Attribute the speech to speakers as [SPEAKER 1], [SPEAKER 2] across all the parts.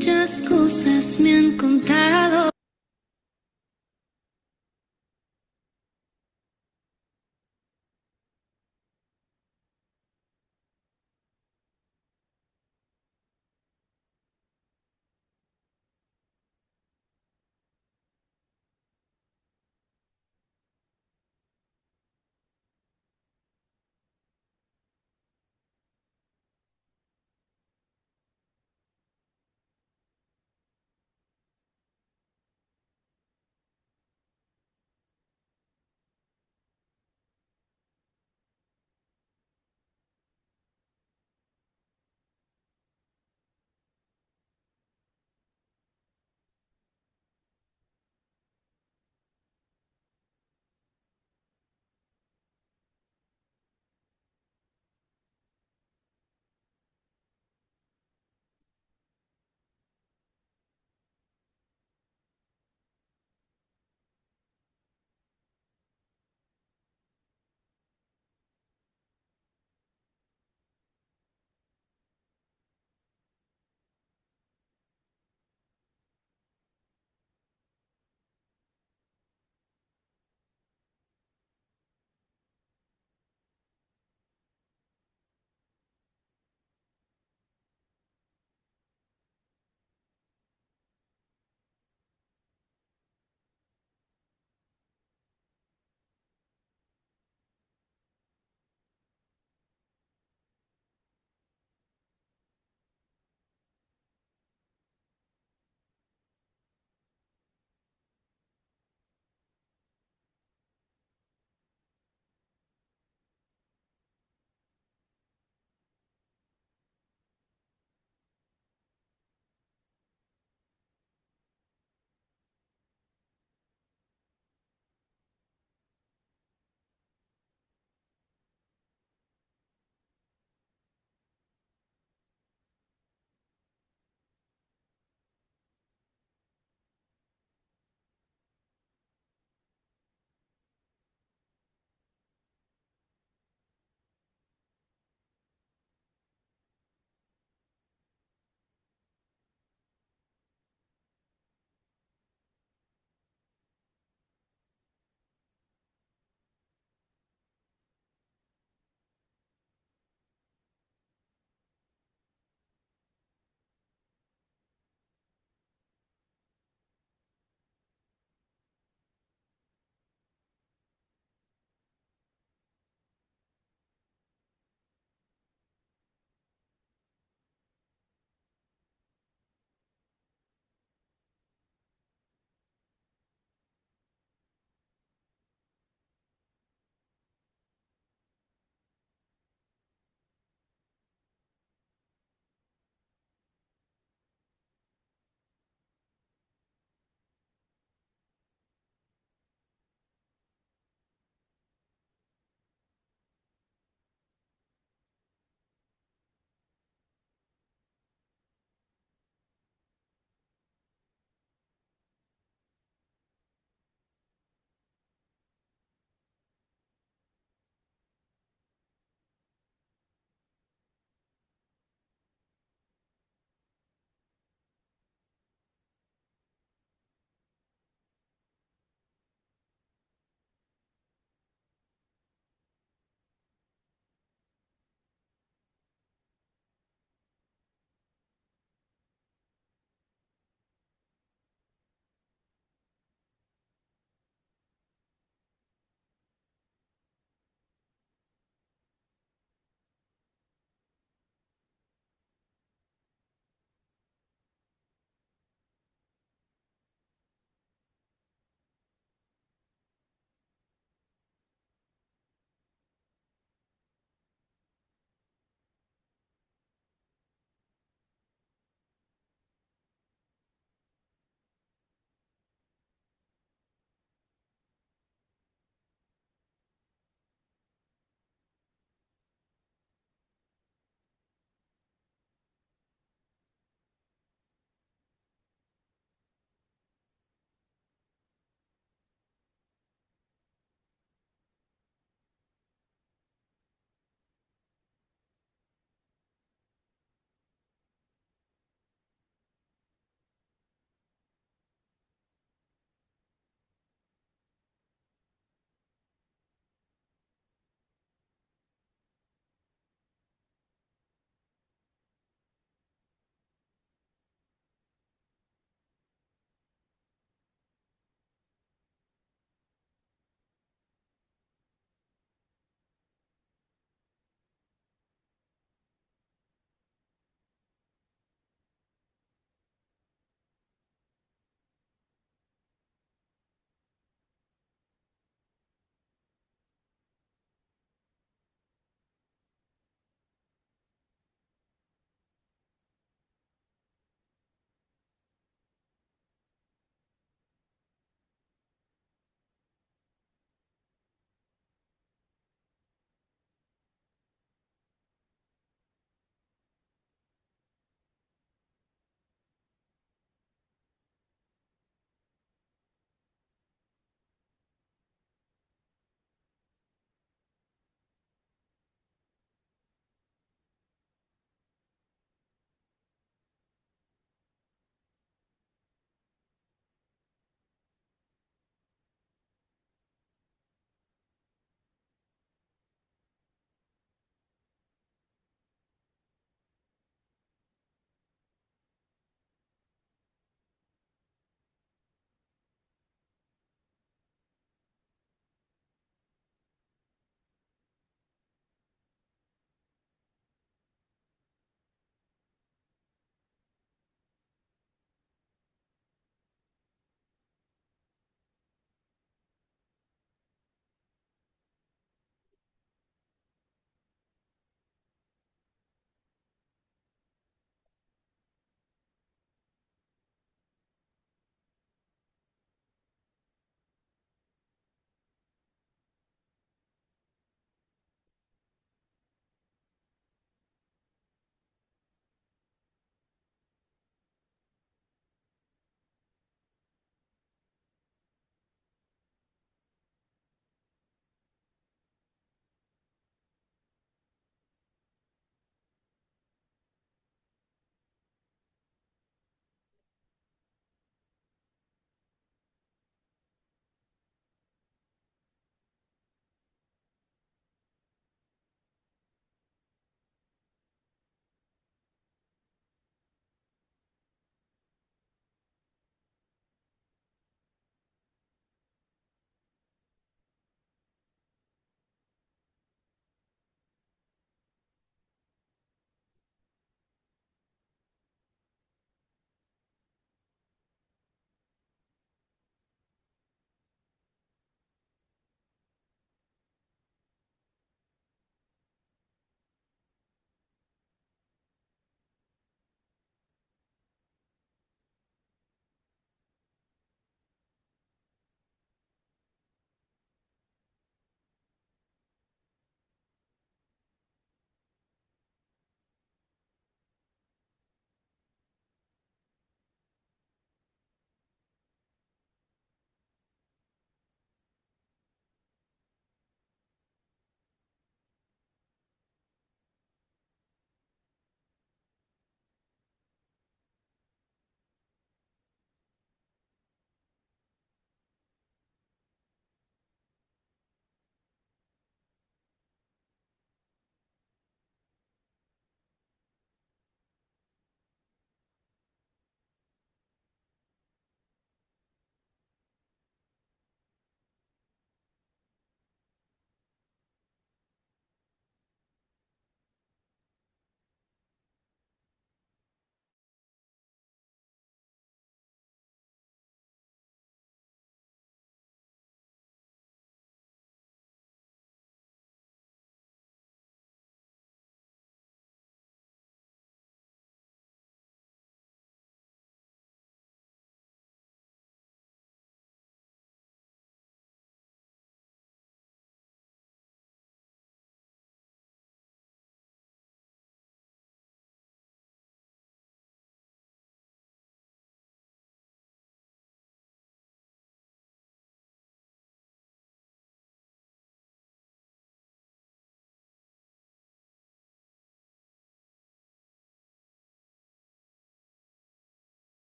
[SPEAKER 1] Muchas cosas me han contado.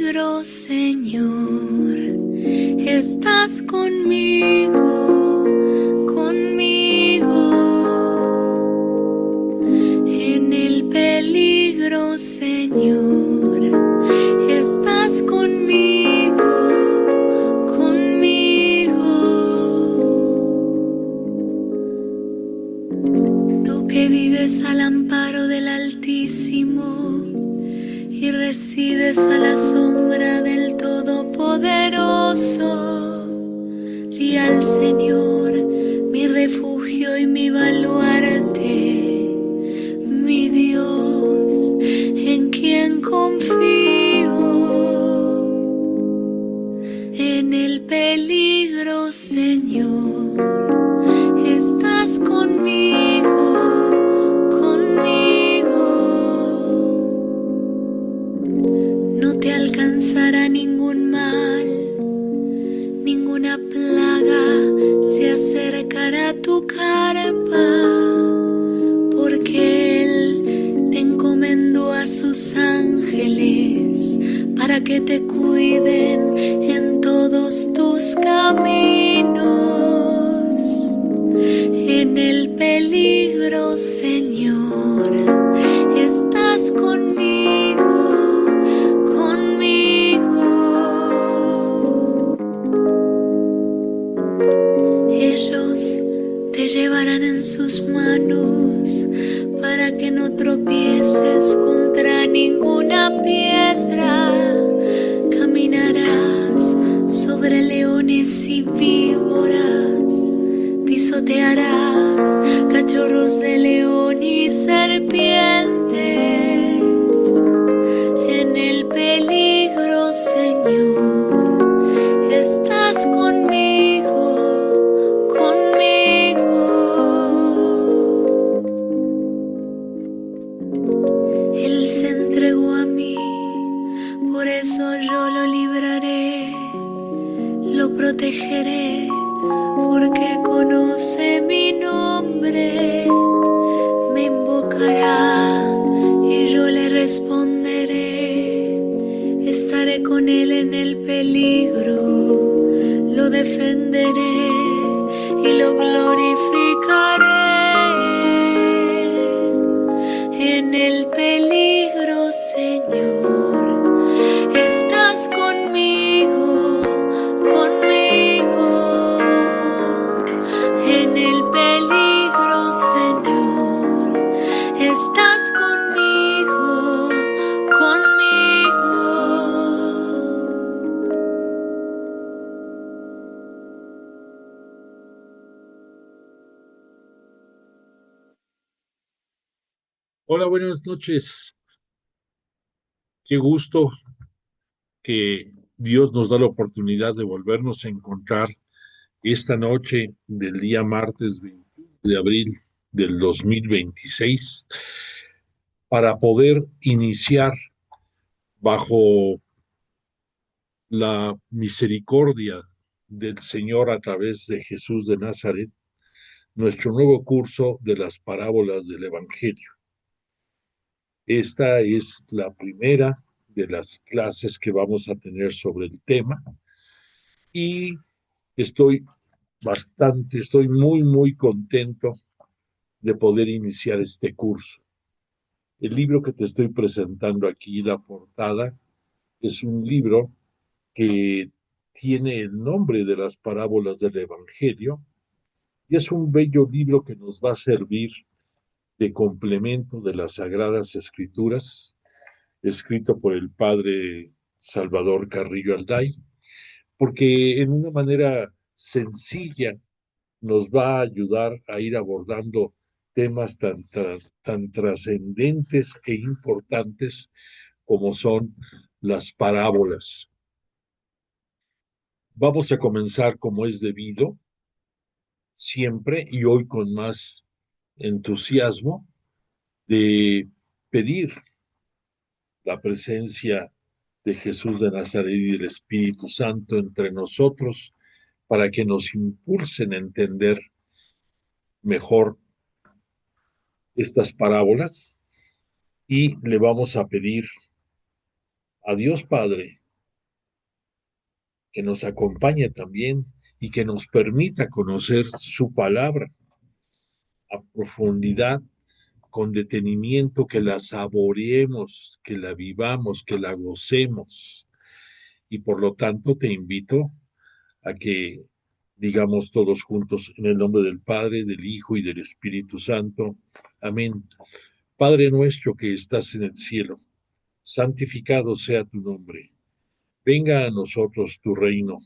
[SPEAKER 1] peligro, Señor, estás conmigo, conmigo. En el peligro, Señor, estás conmigo, conmigo. Tú que vives al amparo del Altísimo y resides a la sombra del Todopoderoso, di al Señor, mi refugio y mi baluarte, mi Dios, en quien confío. En el peligro, Señor, estás conmigo, conmigo. No te alcanzará ningún mal, ninguna plaga se acercará a tu carpa, porque Él te encomendó a sus ángeles para que te cuiden en todos tus caminos. En el peligro, Señor, estás conmigo, conmigo. Ellos te llevarán en sus manos para que no tropieces contra ninguna piedra. Caminarás sobre leones y víboras, pisotearás cachorros de león y serpientes. En el peligro, Señor, estás conmigo, conmigo. Él se entregó a mí, por eso yo lo libraré, lo protegeré, porque conoce mi nombre. Me invocará y yo le responderé. Estaré con él en el peligro, lo defenderé y lo glorificaré. En el peligro, Señor, estás conmigo, conmigo. En el peligro, Señor, estás conmigo, conmigo.
[SPEAKER 2] Hola, buenas noches. Qué gusto que Dios nos da la oportunidad de volvernos a encontrar esta noche del día martes 21 de abril del 2026 para poder iniciar bajo la misericordia del Señor a través de Jesús de Nazaret nuestro nuevo curso de las parábolas del Evangelio. Esta es la primera de las clases que vamos a tener sobre el tema y estoy muy contento de poder iniciar este curso. El libro que te estoy presentando aquí, la portada, es un libro que tiene el nombre de las parábolas del Evangelio y es un bello libro que nos va a servir de complemento de las Sagradas Escrituras, escrito por el padre Salvador Carrillo Alday, porque en una manera sencilla nos va a ayudar a ir abordando temas tan trascendentes e importantes como son las parábolas. Vamos a comenzar como es debido, siempre y hoy con más entusiasmo, de pedir la presencia de Jesús de Nazaret y del Espíritu Santo entre nosotros para que nos impulsen a entender mejor estas parábolas y le vamos a pedir a Dios Padre que nos acompañe también y que nos permita conocer su palabra a profundidad, con detenimiento, que la saboreemos, que la vivamos, que la gocemos. Y por lo tanto te invito a que digamos todos juntos en el nombre del Padre, del Hijo y del Espíritu Santo. Amén. Padre nuestro que estás en el cielo, santificado sea tu nombre. Venga a nosotros tu reino.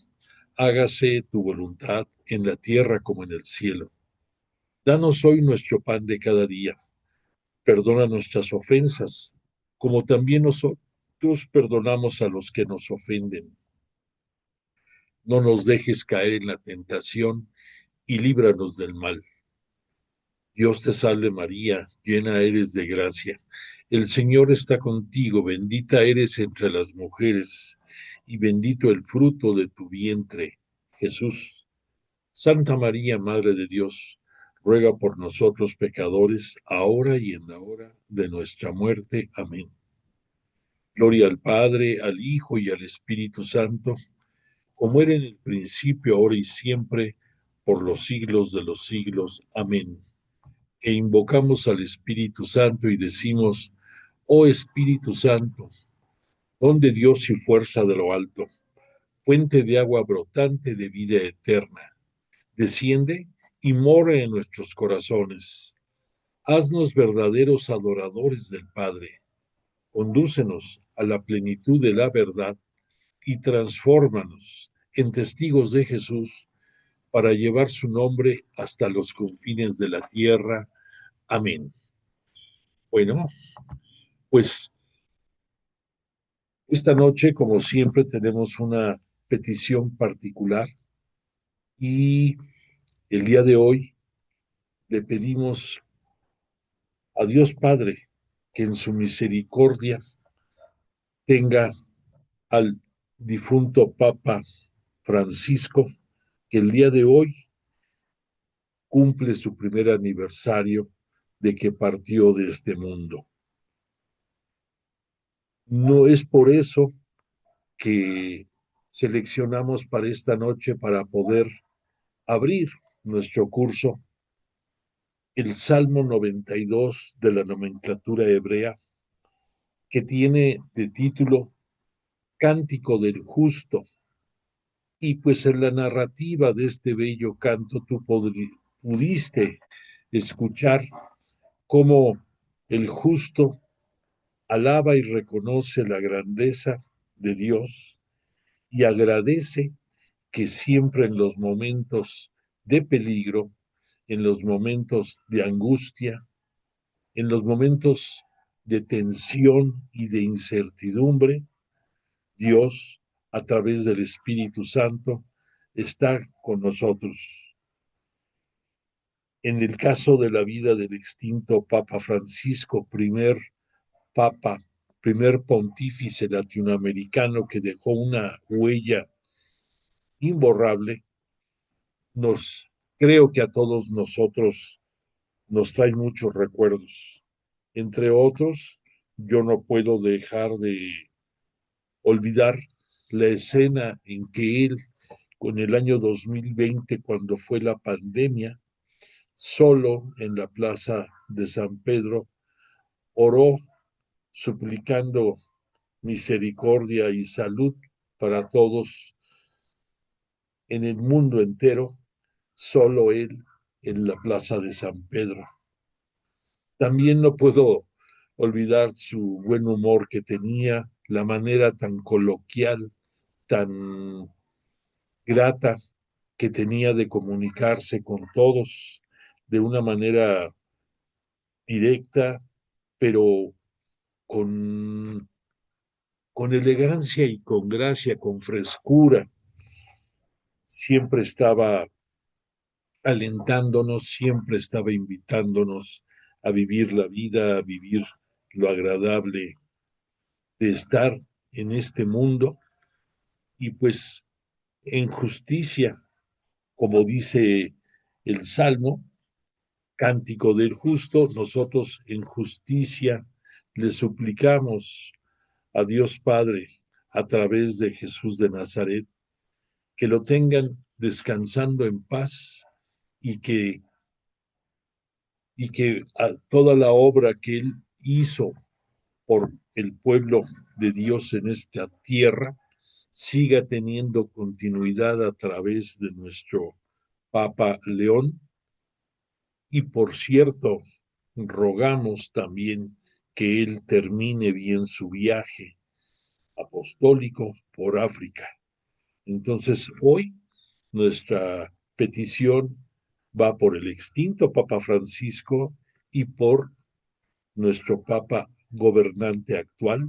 [SPEAKER 2] Hágase tu voluntad en la tierra como en el cielo. Danos hoy nuestro pan de cada día. Perdona nuestras ofensas, como también nosotros perdonamos a los que nos ofenden. No nos dejes caer en la tentación y líbranos del mal. Dios te salve María, llena eres de gracia. El Señor está contigo, bendita eres entre las mujeres, y bendito el fruto de tu vientre, Jesús. Santa María, Madre de Dios, ruega por nosotros pecadores, ahora y en la hora de nuestra muerte. Amén. Gloria al Padre, al Hijo y al Espíritu Santo, como era en el principio, ahora y siempre, por los siglos de los siglos. Amén. E invocamos al Espíritu Santo y decimos: oh Espíritu Santo, don de Dios y fuerza de lo alto, fuente de agua brotante de vida eterna, desciende y mora en nuestros corazones. Haznos verdaderos adoradores del Padre. Condúcenos a la plenitud de la verdad y transfórmanos en testigos de Jesús para llevar su nombre hasta los confines de la tierra. Amén. Bueno, pues esta noche, como siempre, tenemos una petición particular y el día de hoy le pedimos a Dios Padre que en su misericordia tenga al difunto Papa Francisco, que el día de hoy cumple su primer aniversario de que partió de este mundo. No es por eso que seleccionamos para esta noche, para poder abrir nuestro curso, el Salmo 92 de la nomenclatura hebrea, que tiene de título Cántico del Justo. Y pues en la narrativa de este bello canto tú pudiste escuchar cómo el justo alaba y reconoce la grandeza de Dios y agradece que siempre en los momentos de peligro, en los momentos de angustia, en los momentos de tensión y de incertidumbre, Dios, a través del Espíritu Santo, está con nosotros. En el caso de la vida del extinto Papa Francisco, papa, primer pontífice latinoamericano que dejó una huella imborrable, creo que a todos nosotros nos trae muchos recuerdos. Entre otros, yo no puedo dejar de olvidar la escena en que él, con el año 2020, cuando fue la pandemia, solo en la plaza de San Pedro, oró suplicando misericordia y salud para todos en el mundo entero, solo él en la plaza de San Pedro. También no puedo olvidar su buen humor que tenía, la manera tan coloquial, tan grata que tenía de comunicarse con todos de una manera directa, pero con, con elegancia y con gracia, con frescura. Siempre estaba alentándonos, siempre estaba invitándonos a vivir la vida, a vivir lo agradable de estar en este mundo y pues en justicia, como dice el Salmo, Cántico del Justo, nosotros en justicia le suplicamos a Dios Padre a través de Jesús de Nazaret que lo tengan descansando en paz y que toda la obra que él hizo por el pueblo de Dios en esta tierra siga teniendo continuidad a través de nuestro Papa León. Y por cierto, rogamos también que él termine bien su viaje apostólico por África. Entonces, hoy nuestra petición va por el extinto Papa Francisco y por nuestro Papa gobernante actual,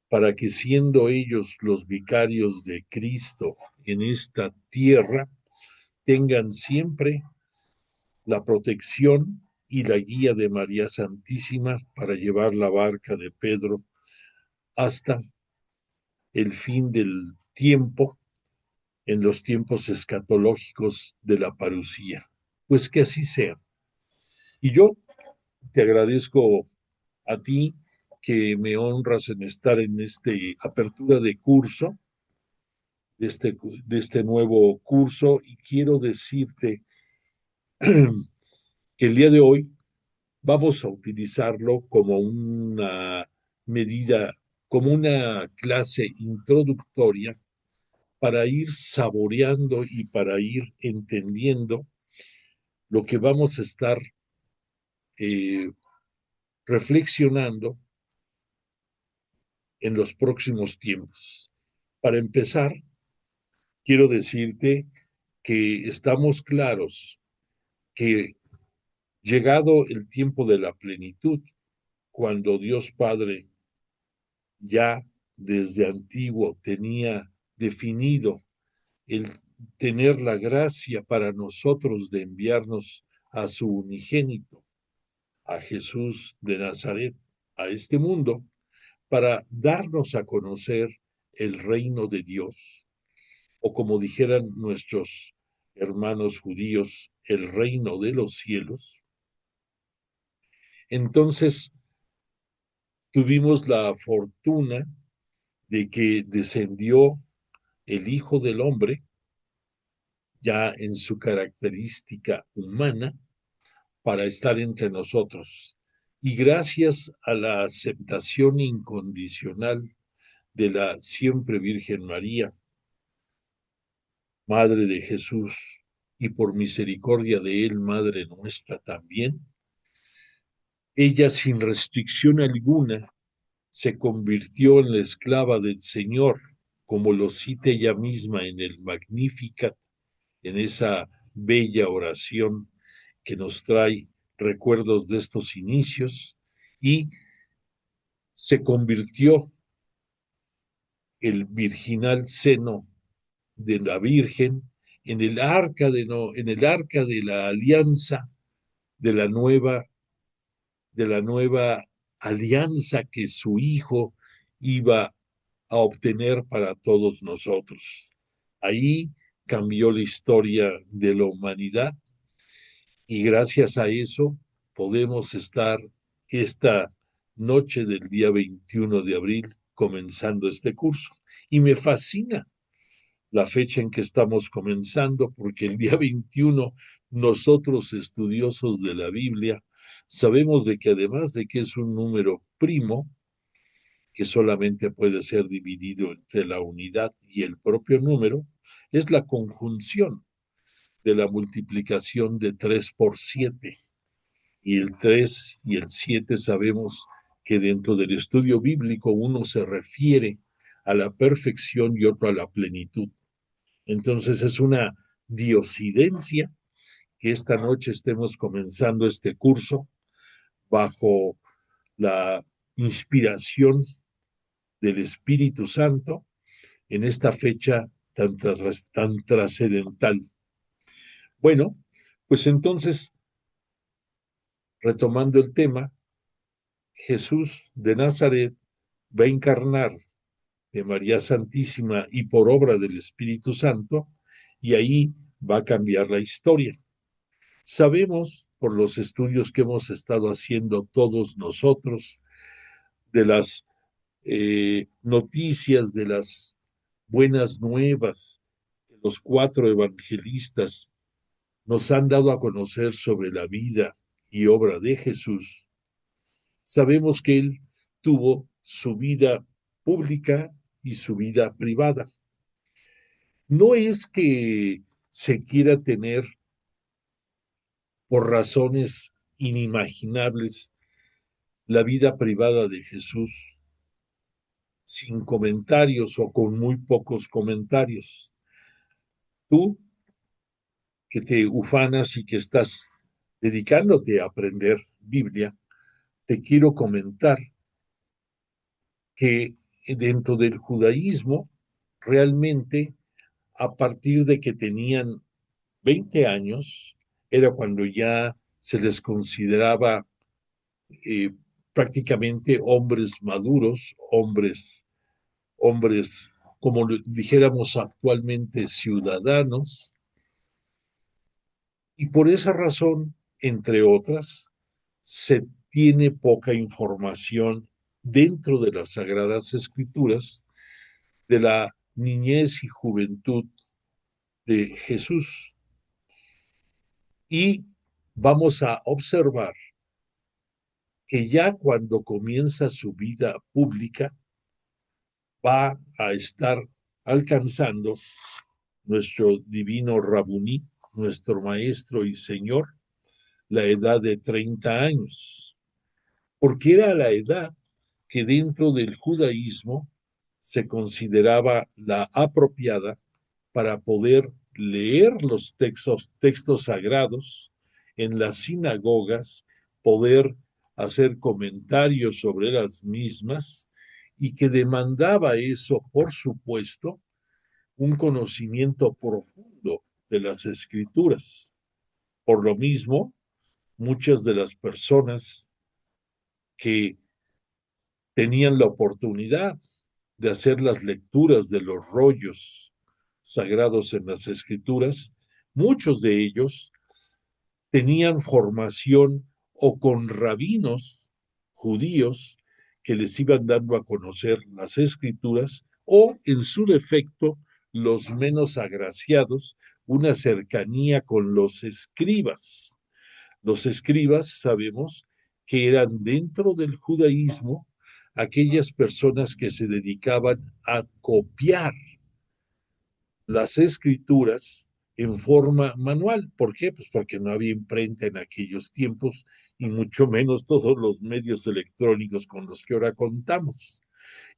[SPEAKER 2] para que siendo ellos los vicarios de Cristo en esta tierra, tengan siempre la protección y la guía de María Santísima para llevar la barca de Pedro hasta el fin del tiempo, en los tiempos escatológicos de la parucía. Pues que así sea. Y yo te agradezco a ti que me honras en estar en esta apertura de curso, de este nuevo curso, y quiero decirte que el día de hoy vamos a utilizarlo como una medida, como una clase introductoria para ir saboreando y para ir entendiendo lo que vamos a estar eh, reflexionando en los próximos tiempos. Para empezar, quiero decirte que estamos claros que llegado el tiempo de la plenitud, cuando Dios Padre ya desde antiguo tenía definido el tener la gracia para nosotros de enviarnos a su unigénito, a Jesús de Nazaret, a este mundo, para darnos a conocer el reino de Dios, o como dijeran nuestros hermanos judíos, el reino de los cielos. Entonces tuvimos la fortuna de que descendió el Hijo del Hombre, ya en su característica humana, para estar entre nosotros. Y gracias a la aceptación incondicional de la siempre Virgen María, Madre de Jesús, y por misericordia de Él, Madre nuestra también, ella sin restricción alguna se convirtió en la esclava del Señor, como lo cita ella misma en el Magnificat, en esa bella oración que nos trae recuerdos de estos inicios, y se convirtió el virginal seno de la Virgen en el arca de no, en el arca de la alianza de la nueva alianza que su hijo iba a obtener para todos nosotros. Ahí cambió la historia de la humanidad y gracias a eso podemos estar esta noche del día 21 de abril comenzando este curso. Y me fascina la fecha en que estamos comenzando, porque el día 21 nosotros estudiosos de la Biblia sabemos de que además de que es un número primo, que solamente puede ser dividido entre la unidad y el propio número, es la conjunción de la multiplicación de 3 por 7. Y el 3 y el 7 sabemos que dentro del estudio bíblico uno se refiere a la perfección y otro a la plenitud. Entonces es una diosidencia que esta noche estemos comenzando este curso bajo la inspiración del Espíritu Santo en esta fecha tan trascendental. Bueno, pues entonces, retomando el tema, Jesús de Nazaret va a encarnar de María Santísima y por obra del Espíritu Santo, y ahí va a cambiar la historia. Sabemos, por los estudios que hemos estado haciendo todos nosotros, de las noticias, de las buenas nuevas los cuatro evangelistas nos han dado a conocer sobre la vida y obra de Jesús, sabemos que él tuvo su vida pública y su vida privada. No es que se quiera tener por razones inimaginables la vida privada de Jesús sin comentarios o con muy pocos comentarios. Tú, que te ufanas y que estás dedicándote a aprender Biblia, te quiero comentar que dentro del judaísmo, realmente a partir de que tenían 20 años, era cuando ya se les consideraba eh, prácticamente hombres maduros, hombres, como dijéramos actualmente, ciudadanos, y por esa razón, entre otras, se tiene poca información dentro de las Sagradas Escrituras de la niñez y juventud de Jesús. Y vamos a observar que ya cuando comienza su vida pública, va a estar alcanzando nuestro divino Rabuní, nuestro maestro y señor, la edad de 30 años, porque era la edad que dentro del judaísmo se consideraba la apropiada para poder leer los textos sagrados en las sinagogas, poder hacer comentarios sobre las mismas y que demandaba eso, por supuesto, un conocimiento profundo de las escrituras. Por lo mismo, muchas de las personas que tenían la oportunidad de hacer las lecturas de los rollos sagrados en las escrituras, muchos de ellos tenían formación o con rabinos judíos que les iban dando a conocer las escrituras o, en su defecto, los menos agraciados, una cercanía con los escribas. Los escribas sabemos que eran dentro del judaísmo aquellas personas que se dedicaban a copiar las escrituras en forma manual. ¿Por qué? Pues porque no había imprenta en aquellos tiempos y mucho menos todos los medios electrónicos con los que ahora contamos.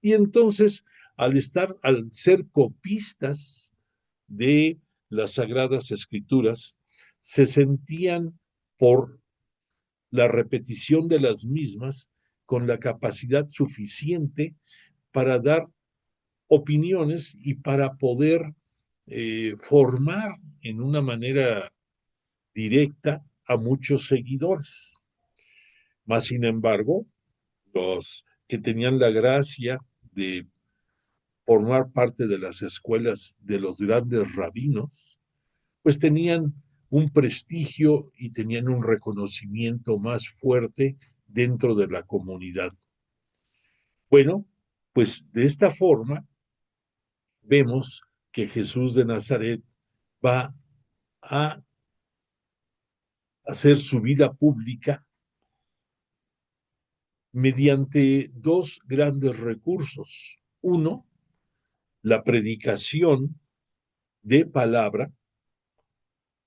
[SPEAKER 2] Y entonces, al ser copistas de las Sagradas Escrituras, se sentían por la repetición de las mismas con la capacidad suficiente para dar opiniones y para poder formar en una manera directa a muchos seguidores. Más sin embargo, los que tenían la gracia de formar parte de las escuelas de los grandes rabinos, pues tenían un prestigio y tenían un reconocimiento más fuerte dentro de la comunidad. Bueno, pues de esta forma vemos que Jesús de Nazaret va a hacer su vida pública mediante dos grandes recursos. Uno, la predicación de palabra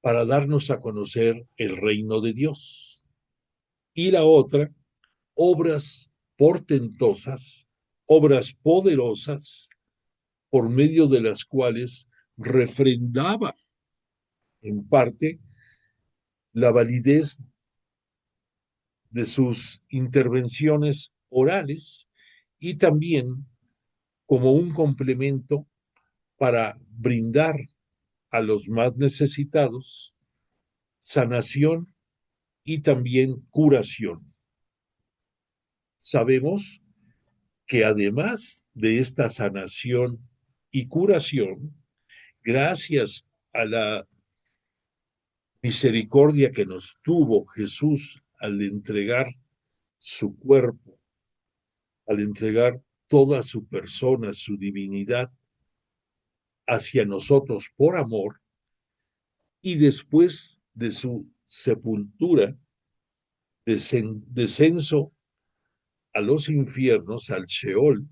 [SPEAKER 2] para darnos a conocer el reino de Dios. Y la otra, obras portentosas, obras poderosas, por medio de las cuales refrendaba en parte la validez de sus intervenciones orales y también como un complemento para brindar a los más necesitados sanación y también curación. Sabemos que además de esta sanación y curación, gracias a la misericordia que nos tuvo Jesús al entregar su cuerpo, al entregar toda su persona, su divinidad, hacia nosotros por amor, y después de su sepultura, descenso a los infiernos, al Sheol,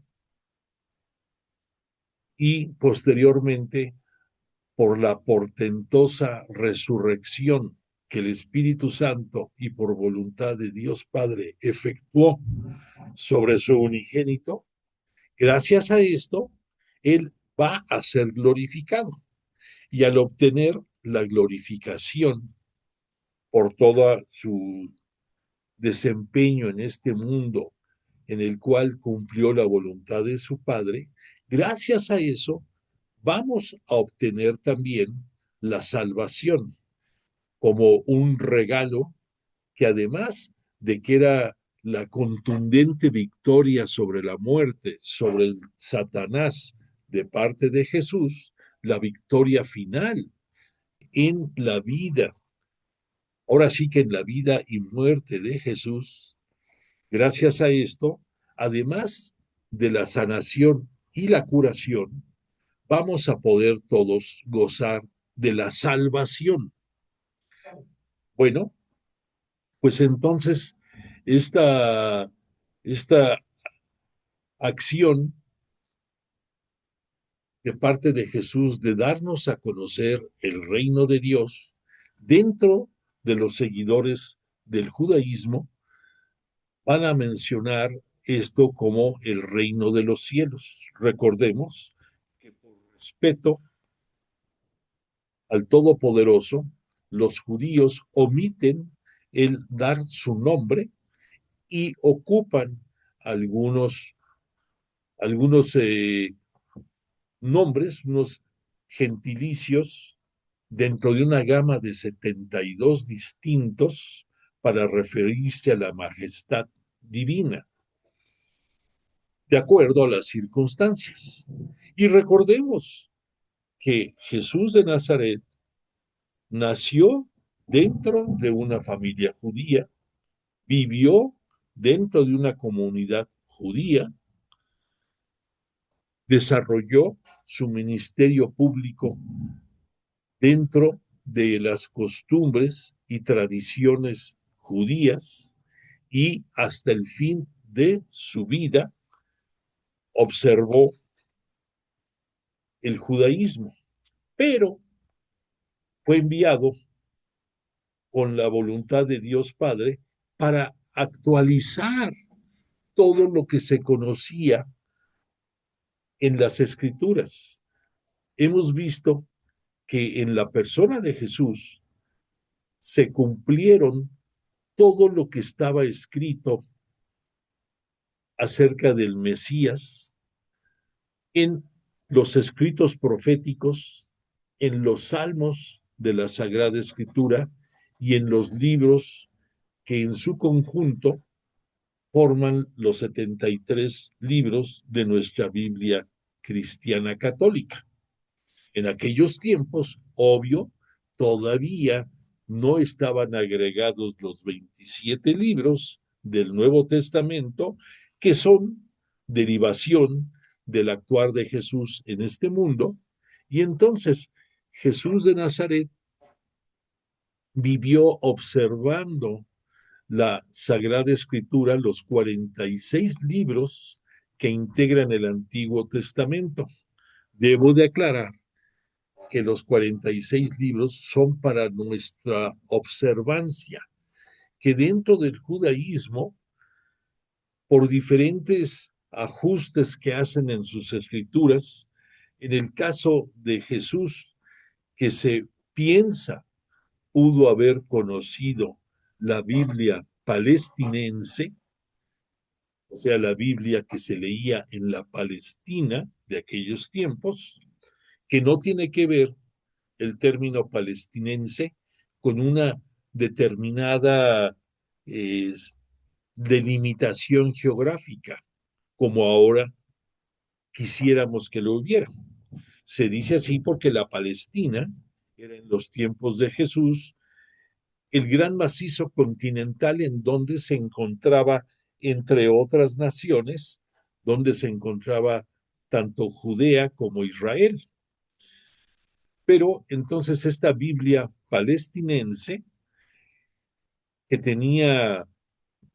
[SPEAKER 2] y posteriormente por la portentosa resurrección que el Espíritu Santo y por voluntad de Dios Padre efectuó sobre su unigénito, gracias a esto, Él va a ser glorificado. Y al obtener la glorificación por todo su desempeño en este mundo en el cual cumplió la voluntad de su Padre, gracias a eso vamos a obtener también la salvación como un regalo que además de que era la contundente victoria sobre la muerte, sobre el Satanás de parte de Jesús, la victoria final en la vida, ahora sí que en la vida y muerte de Jesús, gracias a esto, además de la sanación y la curación, vamos a poder todos gozar de la salvación. Bueno, pues entonces esta acción de parte de Jesús de darnos a conocer el reino de Dios dentro de los seguidores del judaísmo, van a mencionar esto como el reino de los cielos. Recordemos que por respeto al Todopoderoso, los judíos omiten el dar su nombre y ocupan algunos, algunos nombres, unos gentilicios dentro de una gama de 72 distintos para referirse a la majestad divina, de acuerdo a las circunstancias. Y recordemos que Jesús de Nazaret nació dentro de una familia judía, vivió dentro de una comunidad judía, desarrolló su ministerio público dentro de las costumbres y tradiciones judías y hasta el fin de su vida observó el judaísmo, pero fue enviado con la voluntad de Dios Padre para actualizar todo lo que se conocía en las escrituras. Hemos visto que en la persona de Jesús se cumplieron todo lo que estaba escrito acerca del Mesías en los escritos proféticos, en los salmos de la Sagrada Escritura y en los libros que en su conjunto forman los 73 libros de nuestra Biblia cristiana católica. En aquellos tiempos, obvio, todavía no estaban agregados los 27 libros del Nuevo Testamento, que son derivación del actuar de Jesús en este mundo. Y entonces Jesús de Nazaret vivió observando la Sagrada Escritura, los 46 libros que integran el Antiguo Testamento. Debo de aclarar que los 46 libros son para nuestra observancia, que dentro del judaísmo, por diferentes ajustes que hacen en sus escrituras, en el caso de Jesús, que se piensa pudo haber conocido la Biblia palestinense, o sea, la Biblia que se leía en la Palestina de aquellos tiempos, que no tiene que ver el término palestinense con una determinada eh, delimitación geográfica, como ahora quisiéramos que lo hubiera. Se dice así porque la Palestina era en los tiempos de Jesús el gran macizo continental en donde se encontraba, entre otras naciones, donde se encontraba tanto Judea como Israel. Pero entonces esta Biblia palestinense, que tenía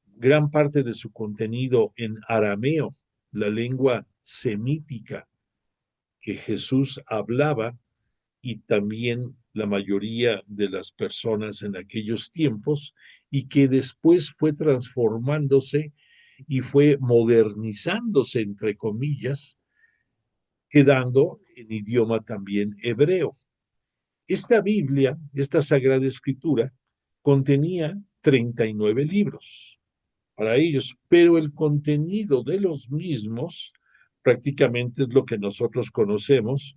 [SPEAKER 2] gran parte de su contenido en arameo, la lengua semítica que Jesús hablaba, y también la mayoría de las personas en aquellos tiempos, y que después fue transformándose y fue modernizándose, entre comillas, quedando en idioma también hebreo. Esta Biblia, esta Sagrada Escritura, contenía 39 libros para ellos, pero el contenido de los mismos prácticamente es lo que nosotros conocemos,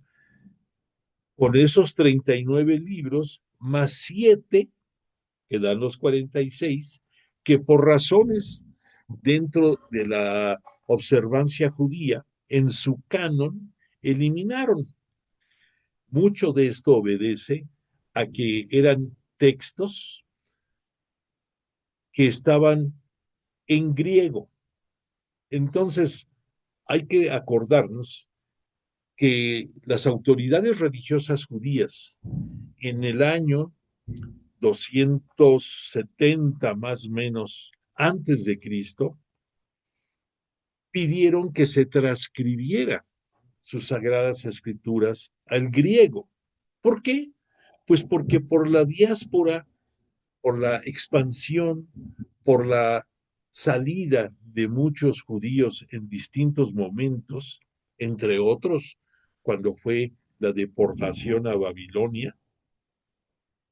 [SPEAKER 2] con esos 39 libros más 7, que dan los 46, que por razones dentro de la observancia judía, en su canon, eliminaron. Mucho de esto obedece a que eran textos que estaban en griego. Entonces, hay que acordarnos que las autoridades religiosas judías en el año 270 más o menos antes de Cristo pidieron que se transcribiera sus sagradas escrituras al griego. ¿Por qué? Pues porque por la diáspora, por la expansión, por la salida de muchos judíos en distintos momentos, entre otros, cuando fue la deportación a Babilonia,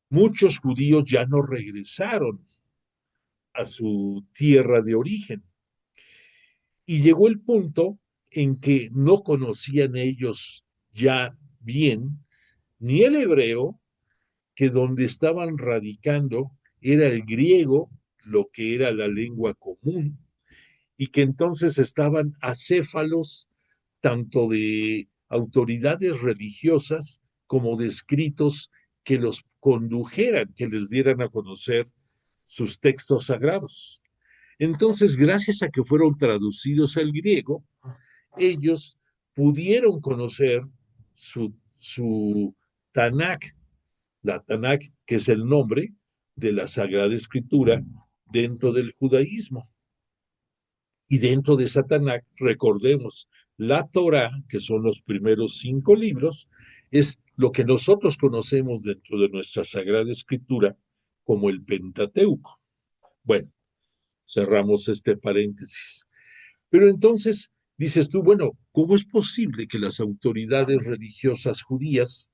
[SPEAKER 2] muchos judíos ya no regresaron a su tierra de origen. Y llegó el punto en que no conocían ellos ya bien ni el hebreo, que donde estaban radicando era el griego, lo que era la lengua común, y que entonces estaban acéfalos tanto de autoridades religiosas como de escritos que los condujeran, que les dieran a conocer sus textos sagrados. Entonces, gracias a que fueron traducidos al griego, ellos pudieron conocer su Tanakh, la Tanakh, que es el nombre de la Sagrada Escritura dentro del judaísmo. Y dentro de esa Tanakh, recordemos, la Torah, que son los primeros 5 libros, es lo que nosotros conocemos dentro de nuestra Sagrada Escritura como el Pentateuco. Bueno, cerramos este paréntesis. Pero entonces dices tú, bueno, ¿cómo es posible que las autoridades religiosas judías,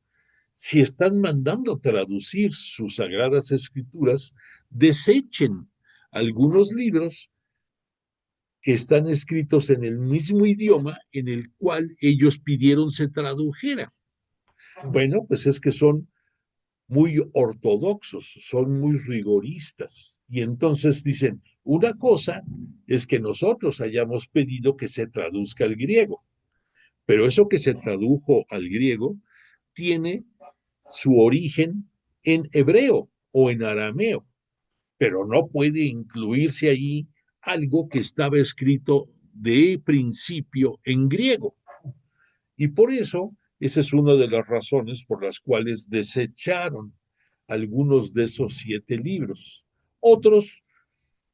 [SPEAKER 2] si están mandando traducir sus sagradas escrituras, desechen algunos libros que están escritos en el mismo idioma en el cual ellos pidieron se tradujera? Bueno, pues es que son muy ortodoxos, son muy rigoristas. Y entonces dicen, una cosa es que nosotros hayamos pedido que se traduzca al griego, pero eso que se tradujo al griego tiene su origen en hebreo o en arameo, pero no puede incluirse ahí algo que estaba escrito de principio en griego. Y por eso, esa es una de las razones por las cuales desecharon algunos de esos 7 libros. Otros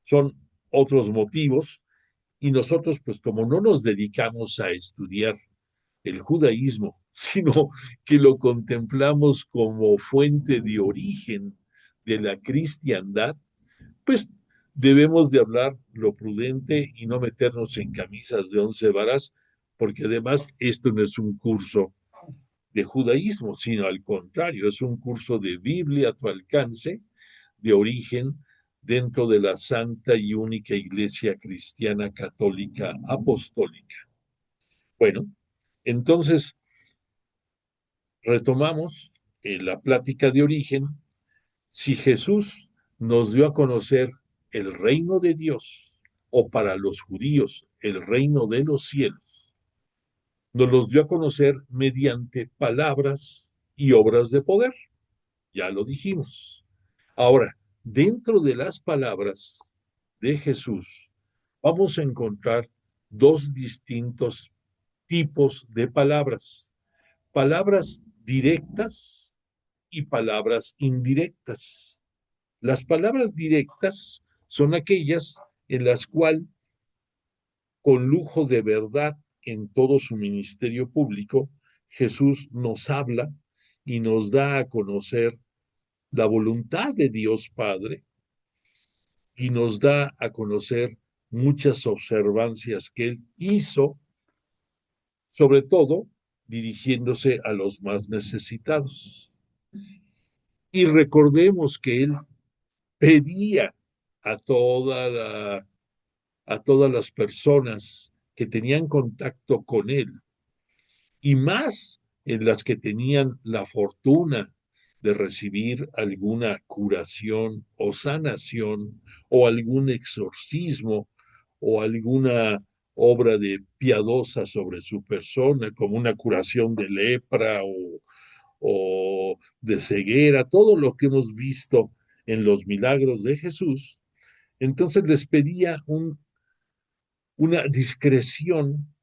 [SPEAKER 2] son otros motivos, y nosotros, pues como no nos dedicamos a estudiar el judaísmo, sino que lo contemplamos como fuente de origen de la cristiandad, pues debemos de hablar lo prudente y no meternos en camisas de 11 varas, porque además esto no es un curso de judaísmo, sino al contrario, es un curso de Biblia a tu alcance, de origen, dentro de la santa y única Iglesia Cristiana Católica Apostólica. Bueno, entonces retomamos la plática de origen. Si Jesús nos dio a conocer el reino de Dios, o para los judíos el reino de los cielos, nos los dio a conocer mediante palabras y obras de poder. Ya lo dijimos. Ahora, dentro de las palabras de Jesús, vamos a encontrar 2 distintos tipos de palabras. Palabras directas y palabras indirectas. Las palabras directas son aquellas en las cuales, con lujo de verdad en todo su ministerio público, Jesús nos habla y nos da a conocer la voluntad de Dios Padre y nos da a conocer muchas observancias que Él hizo, sobre todo dirigiéndose a los más necesitados. Y recordemos que Él pedía a a todas las personas que tenían contacto con Él, y más en las que tenían la fortuna de recibir alguna curación o sanación o algún exorcismo o alguna obra de piadosa sobre su persona, como una curación de lepra o de ceguera, todo lo que hemos visto en los milagros de Jesús. Entonces les pedía una discreción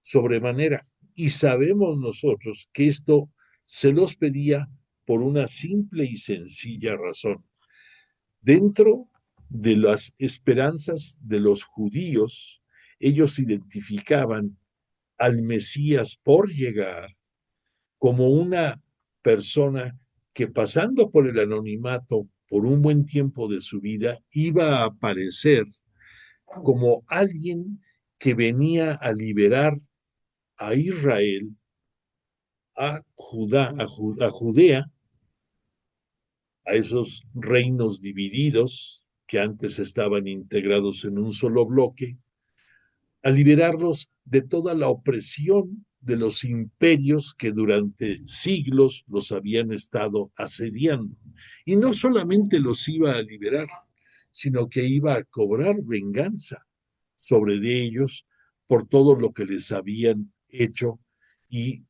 [SPEAKER 2] sobremanera. Y sabemos nosotros que esto se los pedía por una simple y sencilla razón. Dentro de las esperanzas de los judíos, ellos identificaban al Mesías por llegar como una persona que, pasando por el anonimato por un buen tiempo de su vida, iba a aparecer como alguien que venía a liberar a Israel, a Judea, a esos reinos divididos que antes estaban integrados en un solo bloque, a liberarlos de toda la opresión de los imperios que durante siglos los habían estado asediando. Y no solamente los iba a liberar, sino que iba a cobrar venganza sobre de ellos por todo lo que les habían hecho y,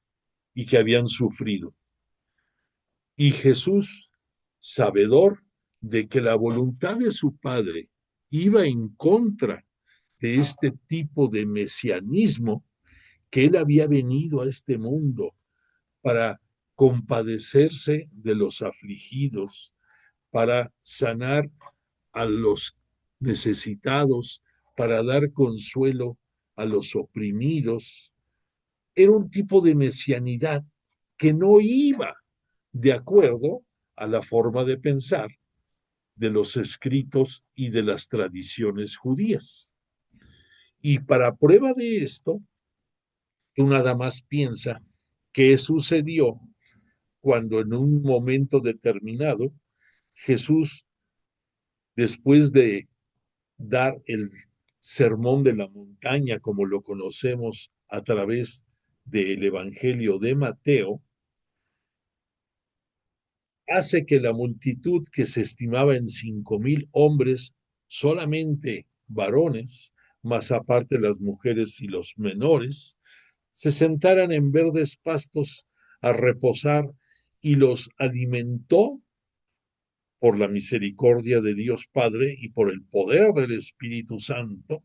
[SPEAKER 2] y que habían sufrido. Y Jesús, sabedor de que la voluntad de su Padre iba en contra de este tipo de mesianismo, que Él había venido a este mundo para compadecerse de los afligidos, para sanar a los necesitados, para dar consuelo a los oprimidos. Era un tipo de mesianidad que no iba de acuerdo a la forma de pensar de los escritos y de las tradiciones judías. Y para prueba de esto, tú nada más piensa qué sucedió cuando en un momento determinado Jesús, después de dar el sermón de la montaña, como lo conocemos a través del Evangelio de Mateo, hace que la multitud, que se estimaba en 5,000 hombres, solamente varones, más aparte las mujeres y los menores, se sentaran en verdes pastos a reposar, y los alimentó por la misericordia de Dios Padre y por el poder del Espíritu Santo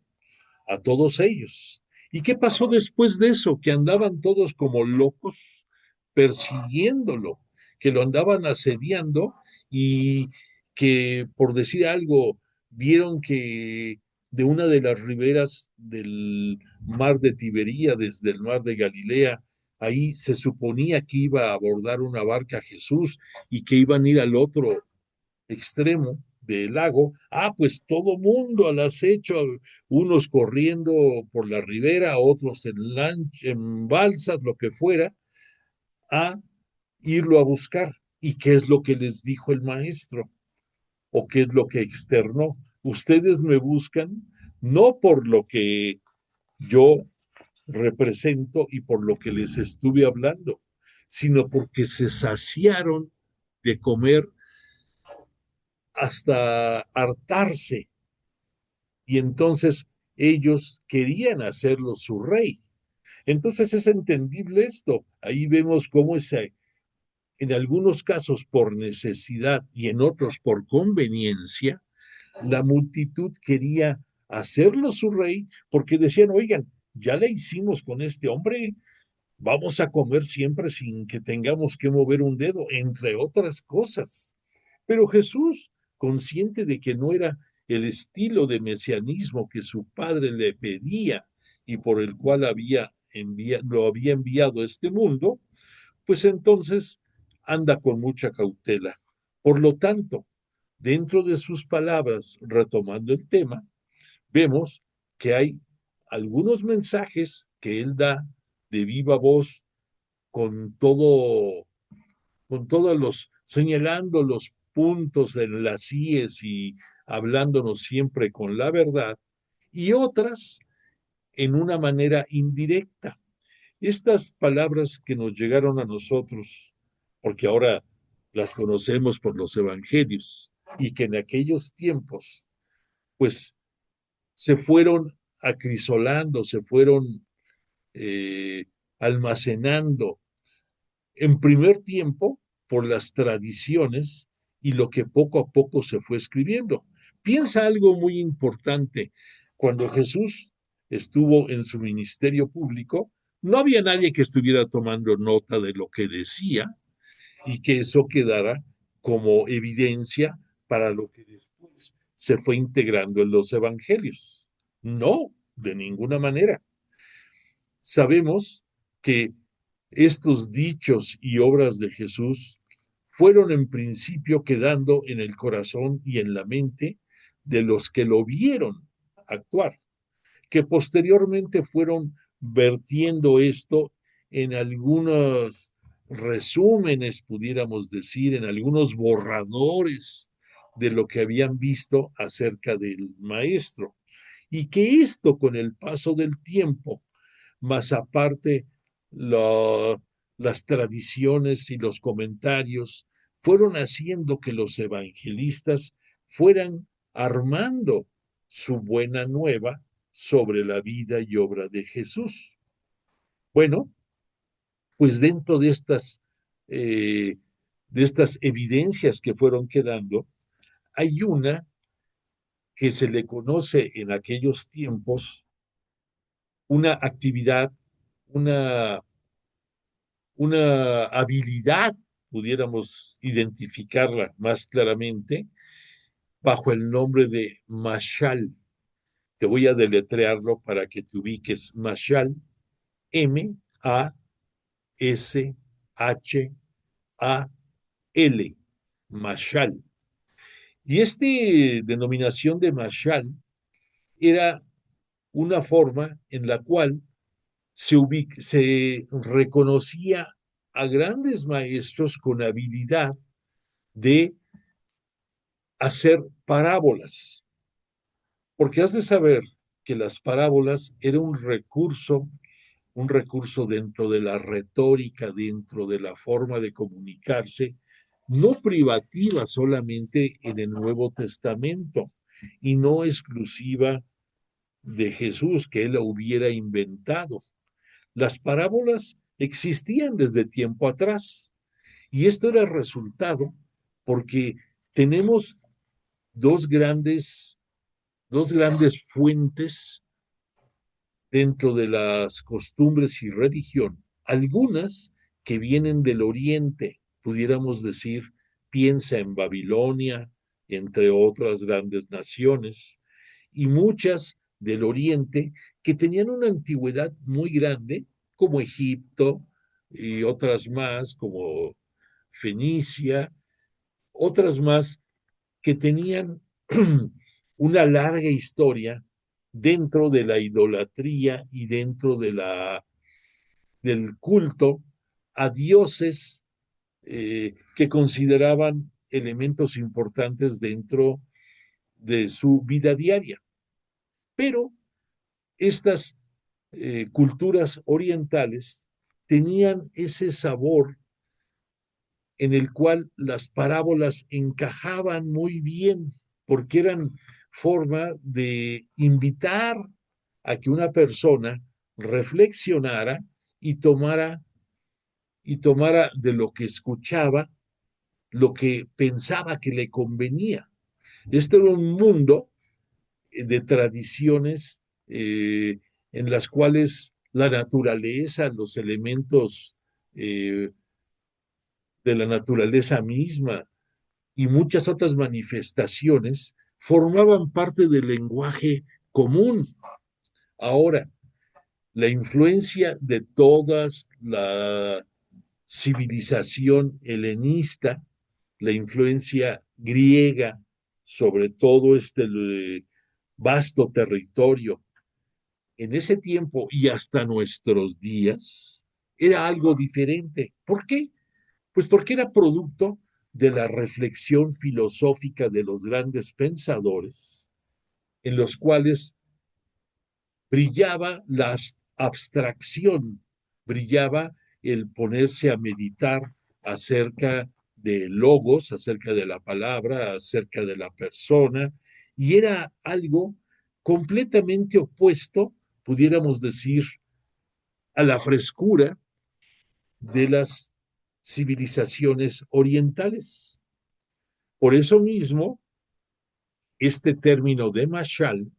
[SPEAKER 2] a todos ellos. ¿Y qué pasó después de eso? Que andaban todos como locos persiguiéndolo, que lo andaban asediando, y que, por decir algo, vieron que de una de las riberas del mar de Tiberíades, del mar de Galilea, ahí se suponía que iba a abordar una barca Jesús y que iban a ir al otro extremo del lago. Pues todo mundo al acecho, unos corriendo por la ribera, otros en balsas, lo que fuera, a irlo a buscar. ¿Y qué es lo que les dijo el maestro? ¿O qué es lo que externó? Ustedes me buscan no por lo que yo represento y por lo que les estuve hablando, sino porque se saciaron de comer hasta hartarse, y entonces ellos querían hacerlo su rey. Entonces es entendible esto. Ahí vemos cómo en algunos casos por necesidad y en otros por conveniencia, la multitud quería hacerlo su rey, porque decían, oigan, ya le hicimos con este hombre, vamos a comer siempre sin que tengamos que mover un dedo, entre otras cosas. Pero Jesús, consciente de que no era el estilo de mesianismo que su padre le pedía y por el cual lo había enviado a este mundo, pues entonces anda con mucha cautela. Por lo tanto, dentro de sus palabras, retomando el tema, vemos que hay algunos mensajes que él da de viva voz con todo, con todos los, señalando los puntos en las IES y hablándonos siempre con la verdad, y otras en una manera indirecta. Estas palabras que nos llegaron a nosotros, porque ahora las conocemos por los evangelios, y que en aquellos tiempos, pues se fueron acrisolando, se fueron almacenando en primer tiempo por las tradiciones y lo que poco a poco se fue escribiendo. Piensa algo muy importante. Cuando Jesús estuvo en su ministerio público, no había nadie que estuviera tomando nota de lo que decía y que eso quedara como evidencia para lo que después se fue integrando en los evangelios. No, de ninguna manera. Sabemos que estos dichos y obras de Jesús fueron en principio quedando en el corazón y en la mente de los que lo vieron actuar, que posteriormente fueron vertiendo esto en algunos resúmenes, pudiéramos decir, en algunos borradores de lo que habían visto acerca del maestro. Y que esto con el paso del tiempo, más aparte lo, las tradiciones y los comentarios, fueron haciendo que los evangelistas fueran armando su buena nueva sobre la vida y obra de Jesús. Bueno, pues dentro de estas evidencias que fueron quedando, hay una que se le conoce en aquellos tiempos una actividad, una, una habilidad, pudiéramos identificarla más claramente, bajo el nombre de Mashal. Te voy a deletrearlo para que te ubiques. Mashal, M-A-S-H-A-L, Mashal. Y esta denominación de Mashal era una forma en la cual se reconocía a grandes maestros con habilidad de hacer parábolas, porque has de saber que las parábolas era un recurso dentro de la retórica, dentro de la forma de comunicarse, no privativa solamente en el Nuevo Testamento y no exclusiva de Jesús, que él la hubiera inventado. Las parábolas existían desde tiempo atrás y esto era resultado porque tenemos dos grandes, dos grandes fuentes dentro de las costumbres y religión, algunas que vienen del oriente, pudiéramos decir, piensa en Babilonia, entre otras grandes naciones, y muchas del oriente que tenían una antigüedad muy grande, como Egipto y otras más, como Fenicia, otras más que tenían una larga historia dentro de la idolatría y dentro del culto a dioses que consideraban elementos importantes dentro de su vida diaria. Pero estas culturas orientales tenían ese sabor en el cual las parábolas encajaban muy bien, porque eran forma de invitar a que una persona reflexionara y tomara de lo que escuchaba lo que pensaba que le convenía. Este era un mundo de tradiciones en las cuales la naturaleza, los elementos eh, de la naturaleza misma y muchas otras manifestaciones formaban parte del lenguaje común. Ahora, la influencia de toda la civilización helenista, la influencia griega sobre todo este vasto territorio en ese tiempo y hasta nuestros días, era algo diferente. ¿Por qué? Pues porque era producto de la reflexión filosófica de los grandes pensadores, en los cuales brillaba la abstracción, brillaba el ponerse a meditar acerca de logos, acerca de la palabra, acerca de la persona, y era algo completamente opuesto, pudiéramos decir, a la frescura de las civilizaciones orientales. Por eso mismo, este término de mashal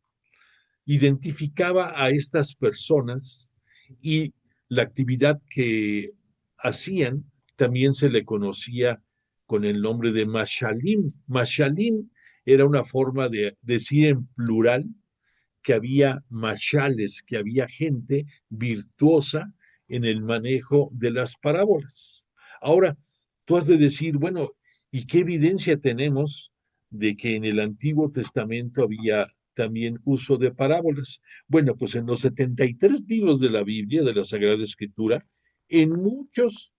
[SPEAKER 2] identificaba a estas personas y la actividad que hacían también se le conocía con el nombre de mashalim. Mashalim era una forma de decir en plural que había mashales, que había gente virtuosa en el manejo de las parábolas. Ahora, tú has de decir, bueno, ¿y qué evidencia tenemos de que en el Antiguo Testamento había también uso de parábolas? Bueno, pues en los 73 libros de la Biblia, de la Sagrada Escritura, en muchos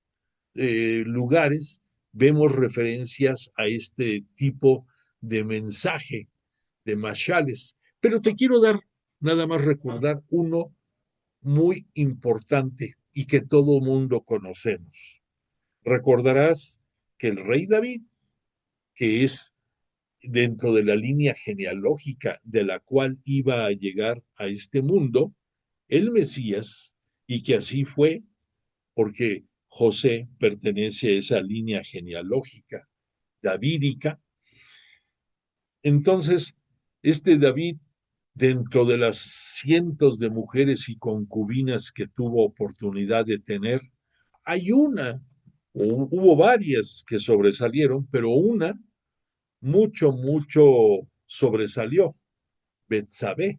[SPEAKER 2] lugares vemos referencias a este tipo de mensaje, de mashales. Pero te quiero dar, nada más recordar uno muy importante y que todo mundo conocemos. Recordarás que el rey David, que es dentro de la línea genealógica de la cual iba a llegar a este mundo, el Mesías, y que así fue porque José pertenece a esa línea genealógica davídica. Entonces, este David, dentro de las cientos de mujeres y concubinas que tuvo oportunidad de tener, hay una, o hubo varias que sobresalieron, pero una mucho sobresalió, Betsabé,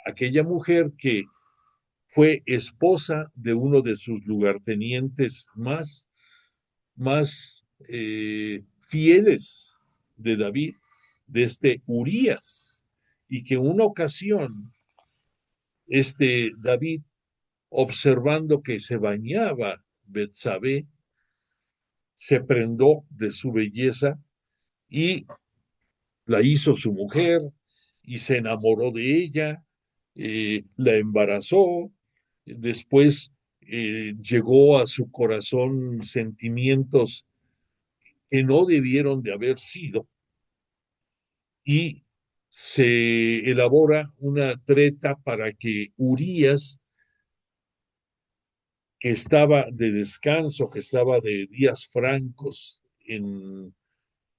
[SPEAKER 2] aquella mujer que fue esposa de uno de sus lugartenientes más fieles de David, de este Urías, y que en una ocasión, este David, observando que se bañaba Betsabé, se prendó de su belleza y la hizo su mujer y se enamoró de ella, la embarazó, después llegó a su corazón sentimientos que no debieron de haber sido y se elabora una treta para que Urías, que estaba de descanso, que estaba de días francos en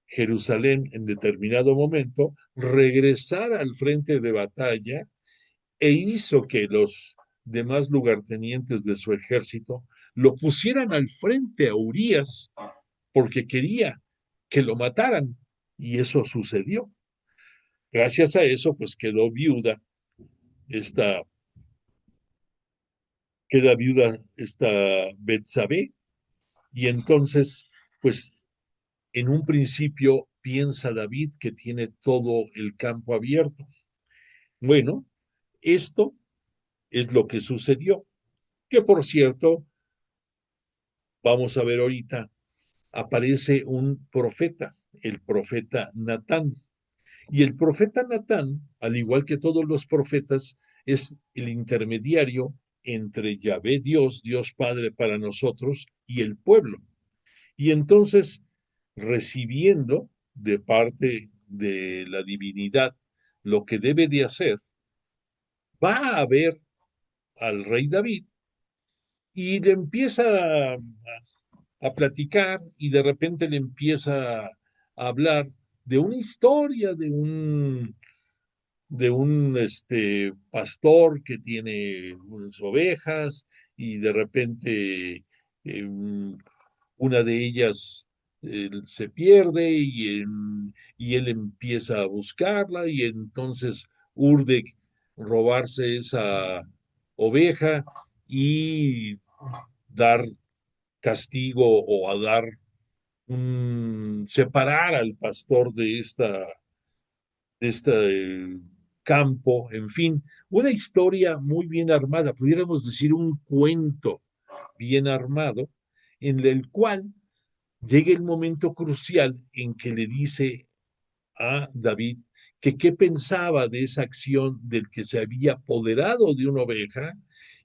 [SPEAKER 2] Jerusalén en determinado momento, regresara al frente de batalla e hizo que los demás lugartenientes de su ejército lo pusieran al frente a Urías porque quería que lo mataran y eso sucedió. Gracias a eso, pues esta, queda viuda esta Betsabé y entonces, pues en un principio piensa David que tiene todo el campo abierto. Bueno, esto es lo que sucedió, que por cierto, vamos a ver ahorita, aparece un profeta, el profeta Natán. Y el profeta Natán, al igual que todos los profetas, es el intermediario entre Yahvé Dios, Dios Padre para nosotros, y el pueblo. Y entonces, recibiendo de parte de la divinidad lo que debe de hacer, va a ver al rey David y le empieza a platicar y de repente le empieza a hablar de una historia, pastor que tiene unas ovejas y de repente una de ellas se pierde y él empieza a buscarla y entonces urde robarse esa oveja y dar castigo o a dar separar al pastor de este campo, en fin, una historia muy bien armada, pudiéramos decir un cuento bien armado, en el cual llega el momento crucial en que le dice a David que qué pensaba de esa acción del que se había apoderado de una oveja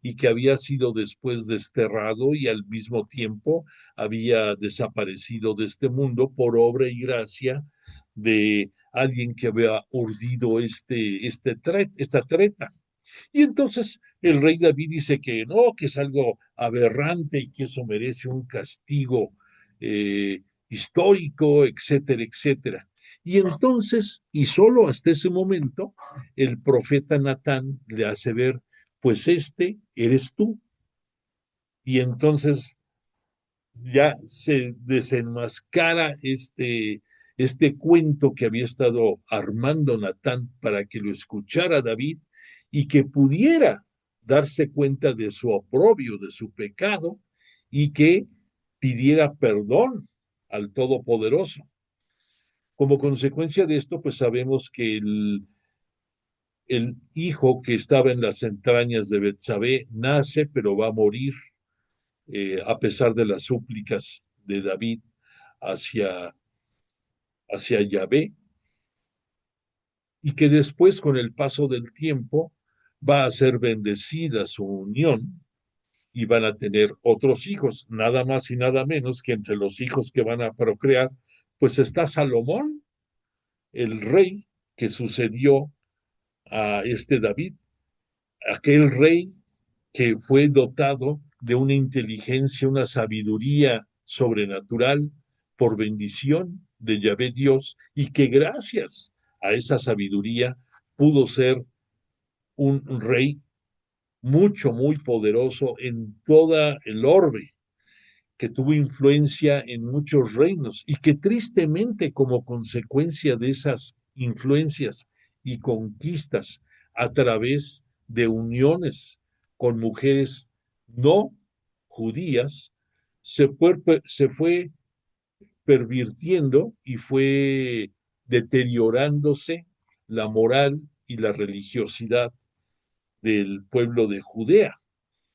[SPEAKER 2] y que había sido después desterrado y al mismo tiempo había desaparecido de este mundo por obra y gracia de alguien que había urdido esta treta. Y entonces el rey David dice que no, que es algo aberrante y que eso merece un castigo histórico, etcétera, etcétera. Y entonces, y solo hasta ese momento, el profeta Natán le hace ver, pues este eres tú. Y entonces ya se desenmascara este cuento que había estado armando Natán para que lo escuchara David y que pudiera darse cuenta de su oprobio, de su pecado, y que pidiera perdón al Todopoderoso. Como consecuencia de esto, pues sabemos que el hijo que estaba en las entrañas de Betsabé nace, pero va a morir a pesar de las súplicas de David hacia, hacia Yahvé, y que después, con el paso del tiempo, va a ser bendecida su unión y van a tener otros hijos, nada más y nada menos que entre los hijos que van a procrear, pues está Salomón, el rey que sucedió a este David, aquel rey que fue dotado de una inteligencia, una sabiduría sobrenatural por bendición de Yahvé Dios y que gracias a esa sabiduría pudo ser un rey muy poderoso en toda el orbe, que tuvo influencia en muchos reinos y que tristemente como consecuencia de esas influencias y conquistas a través de uniones con mujeres no judías, se fue pervirtiendo y fue deteriorándose la moral y la religiosidad del pueblo de Judea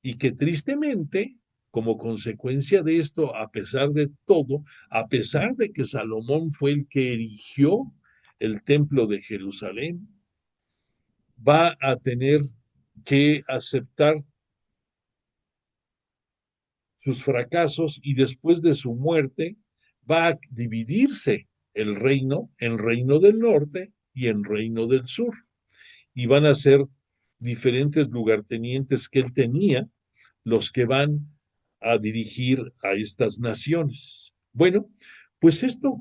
[SPEAKER 2] y que tristemente, como consecuencia de esto, a pesar de todo, a pesar de que Salomón fue el que erigió el templo de Jerusalén, va a tener que aceptar sus fracasos y después de su muerte va a dividirse el reino en reino del norte y en reino del sur. Y van a ser diferentes lugartenientes que él tenía los que van a dirigir a estas naciones. Bueno, pues esto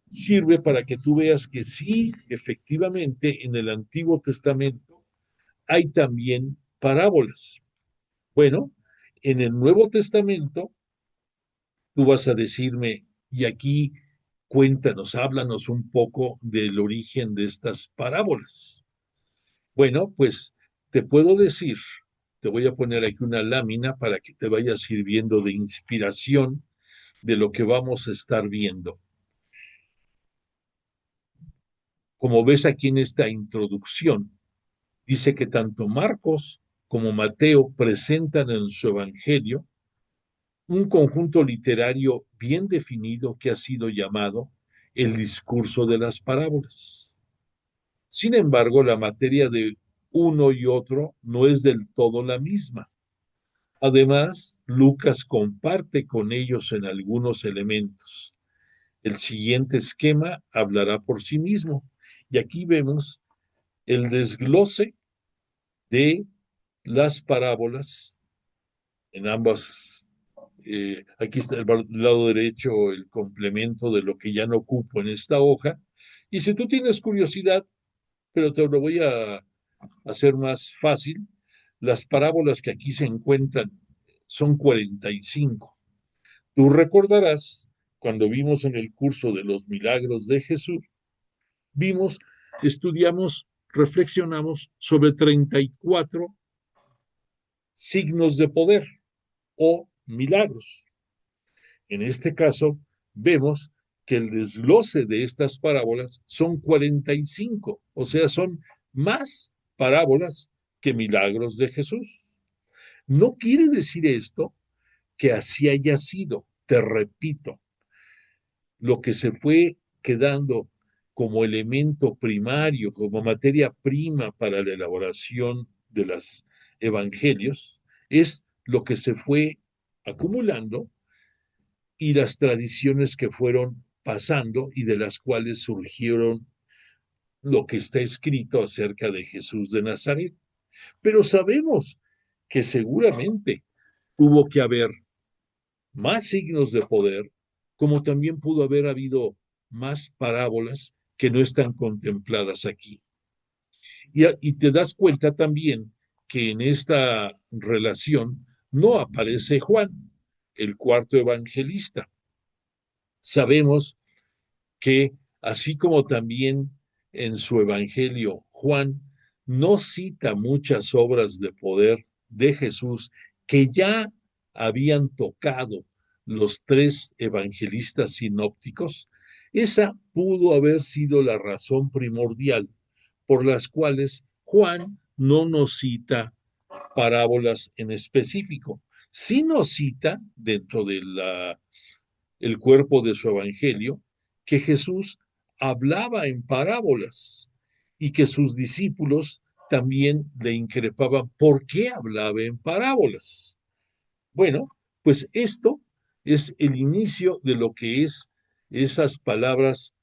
[SPEAKER 2] sirve para que tú veas que sí, efectivamente, en el Antiguo Testamento hay también parábolas. Bueno, en el Nuevo Testamento tú vas a decirme, y aquí cuéntanos, háblanos un poco del origen de estas parábolas. Bueno, pues te puedo decir, te voy a poner aquí una lámina para que te vaya sirviendo de inspiración de lo que vamos a estar viendo. Como ves aquí en esta introducción, dice que tanto Marcos como Mateo presentan en su evangelio un conjunto literario bien definido que ha sido llamado el discurso de las parábolas. Sin embargo, la materia de uno y otro no es del todo la misma. Además, Lucas comparte con ellos en algunos elementos. El siguiente esquema hablará por sí mismo. Y aquí vemos el desglose de las parábolas en ambas. Aquí está el lado derecho el complemento de lo que ya no ocupo en esta hoja. Y si tú tienes curiosidad, pero te lo voy a hacer más fácil. Las parábolas que aquí se encuentran son 45. Tú recordarás, cuando vimos en el curso de los milagros de Jesús, vimos, estudiamos, reflexionamos sobre 34 signos de poder o milagros. En este caso, vemos que el desglose de estas parábolas son 45, o sea, son más parábolas que milagros de Jesús. No quiere decir esto que así haya sido. Te repito, lo que se fue quedando como elemento primario, como materia prima para la elaboración de los evangelios, es lo que se fue acumulando y las tradiciones que fueron pasando y de las cuales surgieron lo que está escrito acerca de Jesús de Nazaret. Pero sabemos que seguramente tuvo que haber más signos de poder, como también pudo haber habido más parábolas que no están contempladas aquí. Y te das cuenta también que en esta relación no aparece Juan, el cuarto evangelista. Sabemos que así como también en su evangelio Juan no cita muchas obras de poder de Jesús que ya habían tocado los tres evangelistas sinópticos, esa pudo haber sido la razón primordial por las cuales Juan no nos cita parábolas en específico. Sí nos cita dentro de el cuerpo de su evangelio, que Jesús hablaba en parábolas y que sus discípulos también le increpaban por qué hablaba en parábolas. Bueno, pues esto es el inicio de lo que es esas palabras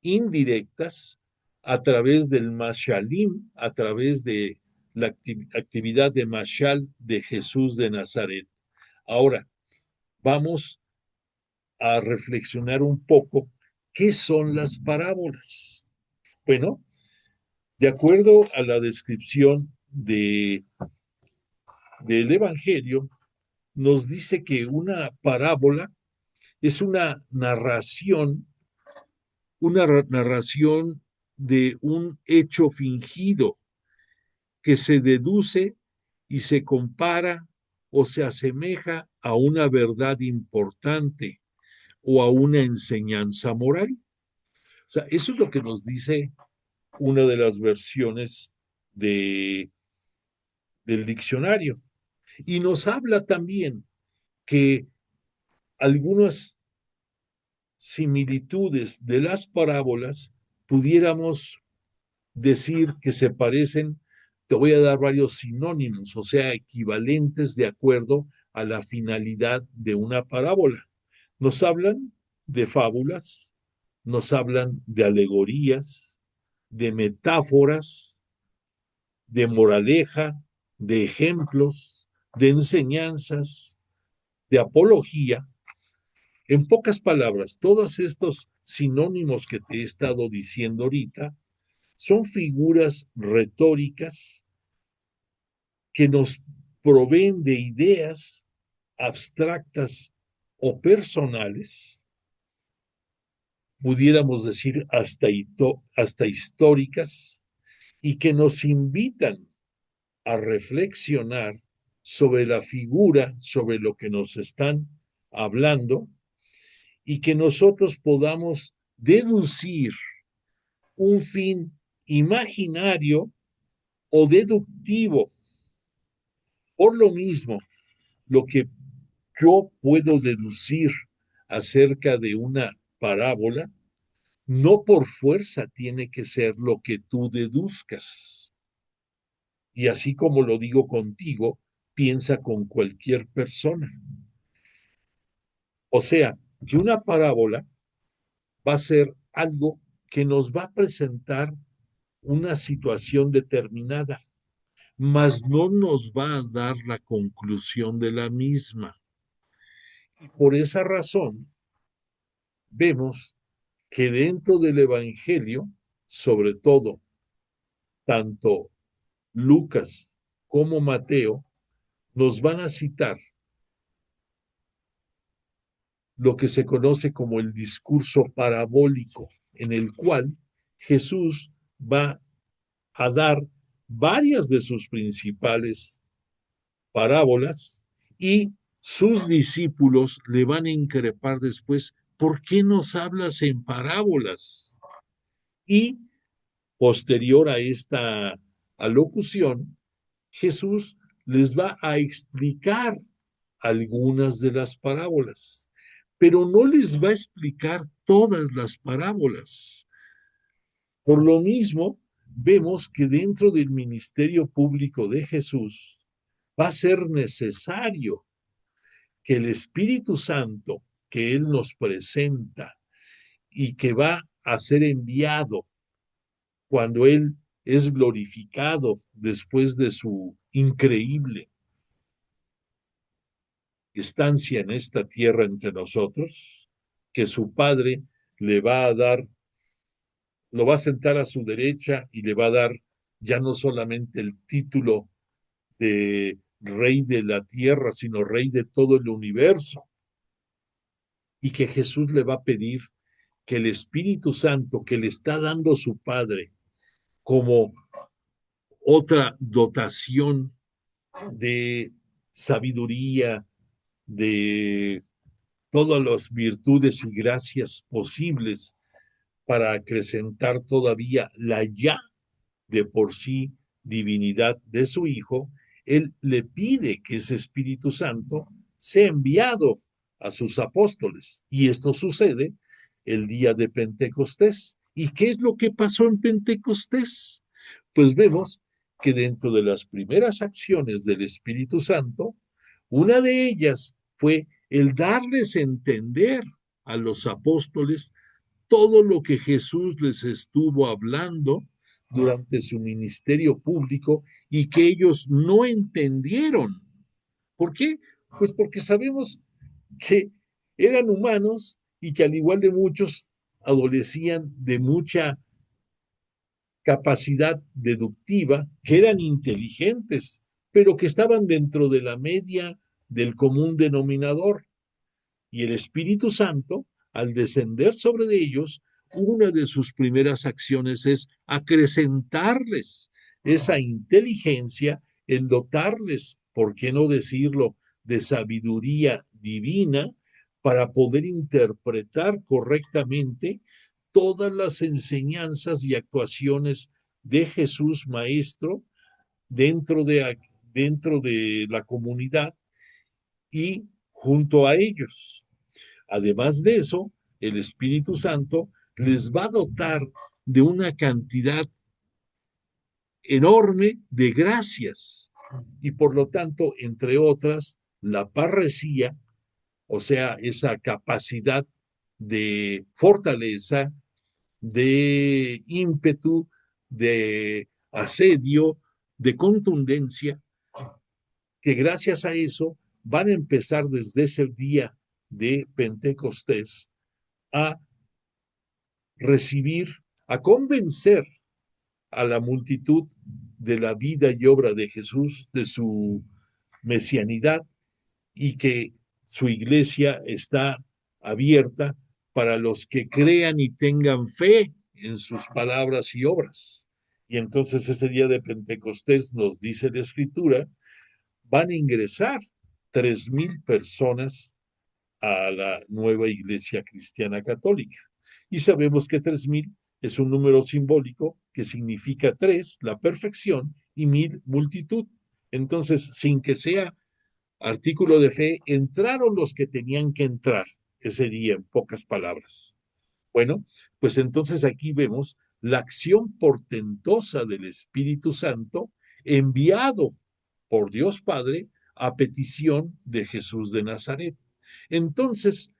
[SPEAKER 2] indirectas a través del mashalim, a través de la actividad de mashal de Jesús de Nazaret. Ahora, vamos a reflexionar un poco qué son las parábolas. Bueno, de acuerdo a la descripción del Evangelio, nos dice que una parábola es una narración de un hecho fingido que se deduce y se compara o se asemeja a una verdad importante o a una enseñanza moral. O sea, eso es lo que nos dice una de las versiones de, del diccionario. Y nos habla también que algunas similitudes de las parábolas pudiéramos decir que se parecen, te voy a dar varios sinónimos, o sea, equivalentes de acuerdo a la finalidad de una parábola. Nos hablan de fábulas, nos hablan de alegorías, de metáforas, de moraleja, de ejemplos, de enseñanzas, de apología. En pocas palabras, todos estos sinónimos que te he estado diciendo ahorita son figuras retóricas que nos proveen de ideas abstractas o personales, pudiéramos decir hasta históricas, y que nos invitan a reflexionar sobre la figura, sobre lo que nos están hablando, y que nosotros podamos deducir un fin imaginario o deductivo. Por lo mismo, lo que yo puedo deducir acerca de una parábola, no por fuerza tiene que ser lo que tú deduzcas. Y así como lo digo contigo, piensa con cualquier persona. O sea, que una parábola va a ser algo que nos va a presentar una situación determinada, mas no nos va a dar la conclusión de la misma. Y por esa razón, vemos que dentro del Evangelio, sobre todo tanto Lucas como Mateo nos van a citar lo que se conoce como el discurso parabólico, en el cual Jesús va a dar varias de sus principales parábolas y sus discípulos le van a increpar después, ¿por qué nos hablas en parábolas? Y posterior a esta alocución, Jesús les va a explicar algunas de las parábolas, pero no les va a explicar todas las parábolas. Por lo mismo, vemos que dentro del ministerio público de Jesús va a ser necesario que el Espíritu Santo que Él nos presenta y que va a ser enviado cuando Él es glorificado después de su increíble estancia en esta tierra entre nosotros, que su Padre le va a dar, lo va a sentar a su derecha y le va a dar ya no solamente el título de rey de la tierra, sino rey de todo el universo, y que Jesús le va a pedir que el Espíritu Santo que le está dando su Padre como otra dotación de sabiduría, de todas las virtudes y gracias posibles para acrecentar todavía la ya de por sí divinidad de su Hijo, Él le pide que ese Espíritu Santo sea enviado a sus apóstoles. Y esto sucede el día de Pentecostés. ¿Y qué es lo que pasó en Pentecostés? Pues vemos que dentro de las primeras acciones del Espíritu Santo, una de ellas fue el darles a entender a los apóstoles todo lo que Jesús les estuvo hablando durante su ministerio público y que ellos no entendieron. ¿Por qué? Pues porque sabemos que eran humanos y que al igual de muchos adolecían de mucha capacidad deductiva, que eran inteligentes, pero que estaban dentro de la media del común denominador. Y el Espíritu Santo, al descender sobre ellos, una de sus primeras acciones es acrecentarles esa inteligencia, el dotarles, por qué no decirlo, de sabiduría divina para poder interpretar correctamente todas las enseñanzas y actuaciones de Jesús Maestro dentro de la comunidad y junto a ellos. Además de eso, el Espíritu Santo les va a dotar de una cantidad enorme de gracias y por lo tanto, entre otras, la parresía, o sea, esa capacidad de fortaleza, de ímpetu, de asedio, de contundencia, que gracias a eso van a empezar desde ese día de Pentecostés a recibir, a convencer a la multitud de la vida y obra de Jesús, de su mesianidad, y que su iglesia está abierta para los que crean y tengan fe en sus palabras y obras. Y entonces ese día de Pentecostés, nos dice la Escritura, van a ingresar 3,000 personas a la nueva iglesia cristiana católica. Y sabemos que 3,000 es un número simbólico que significa 3, la perfección, y 1,000, multitud. Entonces, sin que sea artículo de fe, entraron los que tenían que entrar ese día, en pocas palabras. Bueno, pues entonces aquí vemos la acción portentosa del Espíritu Santo enviado por Dios Padre a petición de Jesús de Nazaret. Entonces,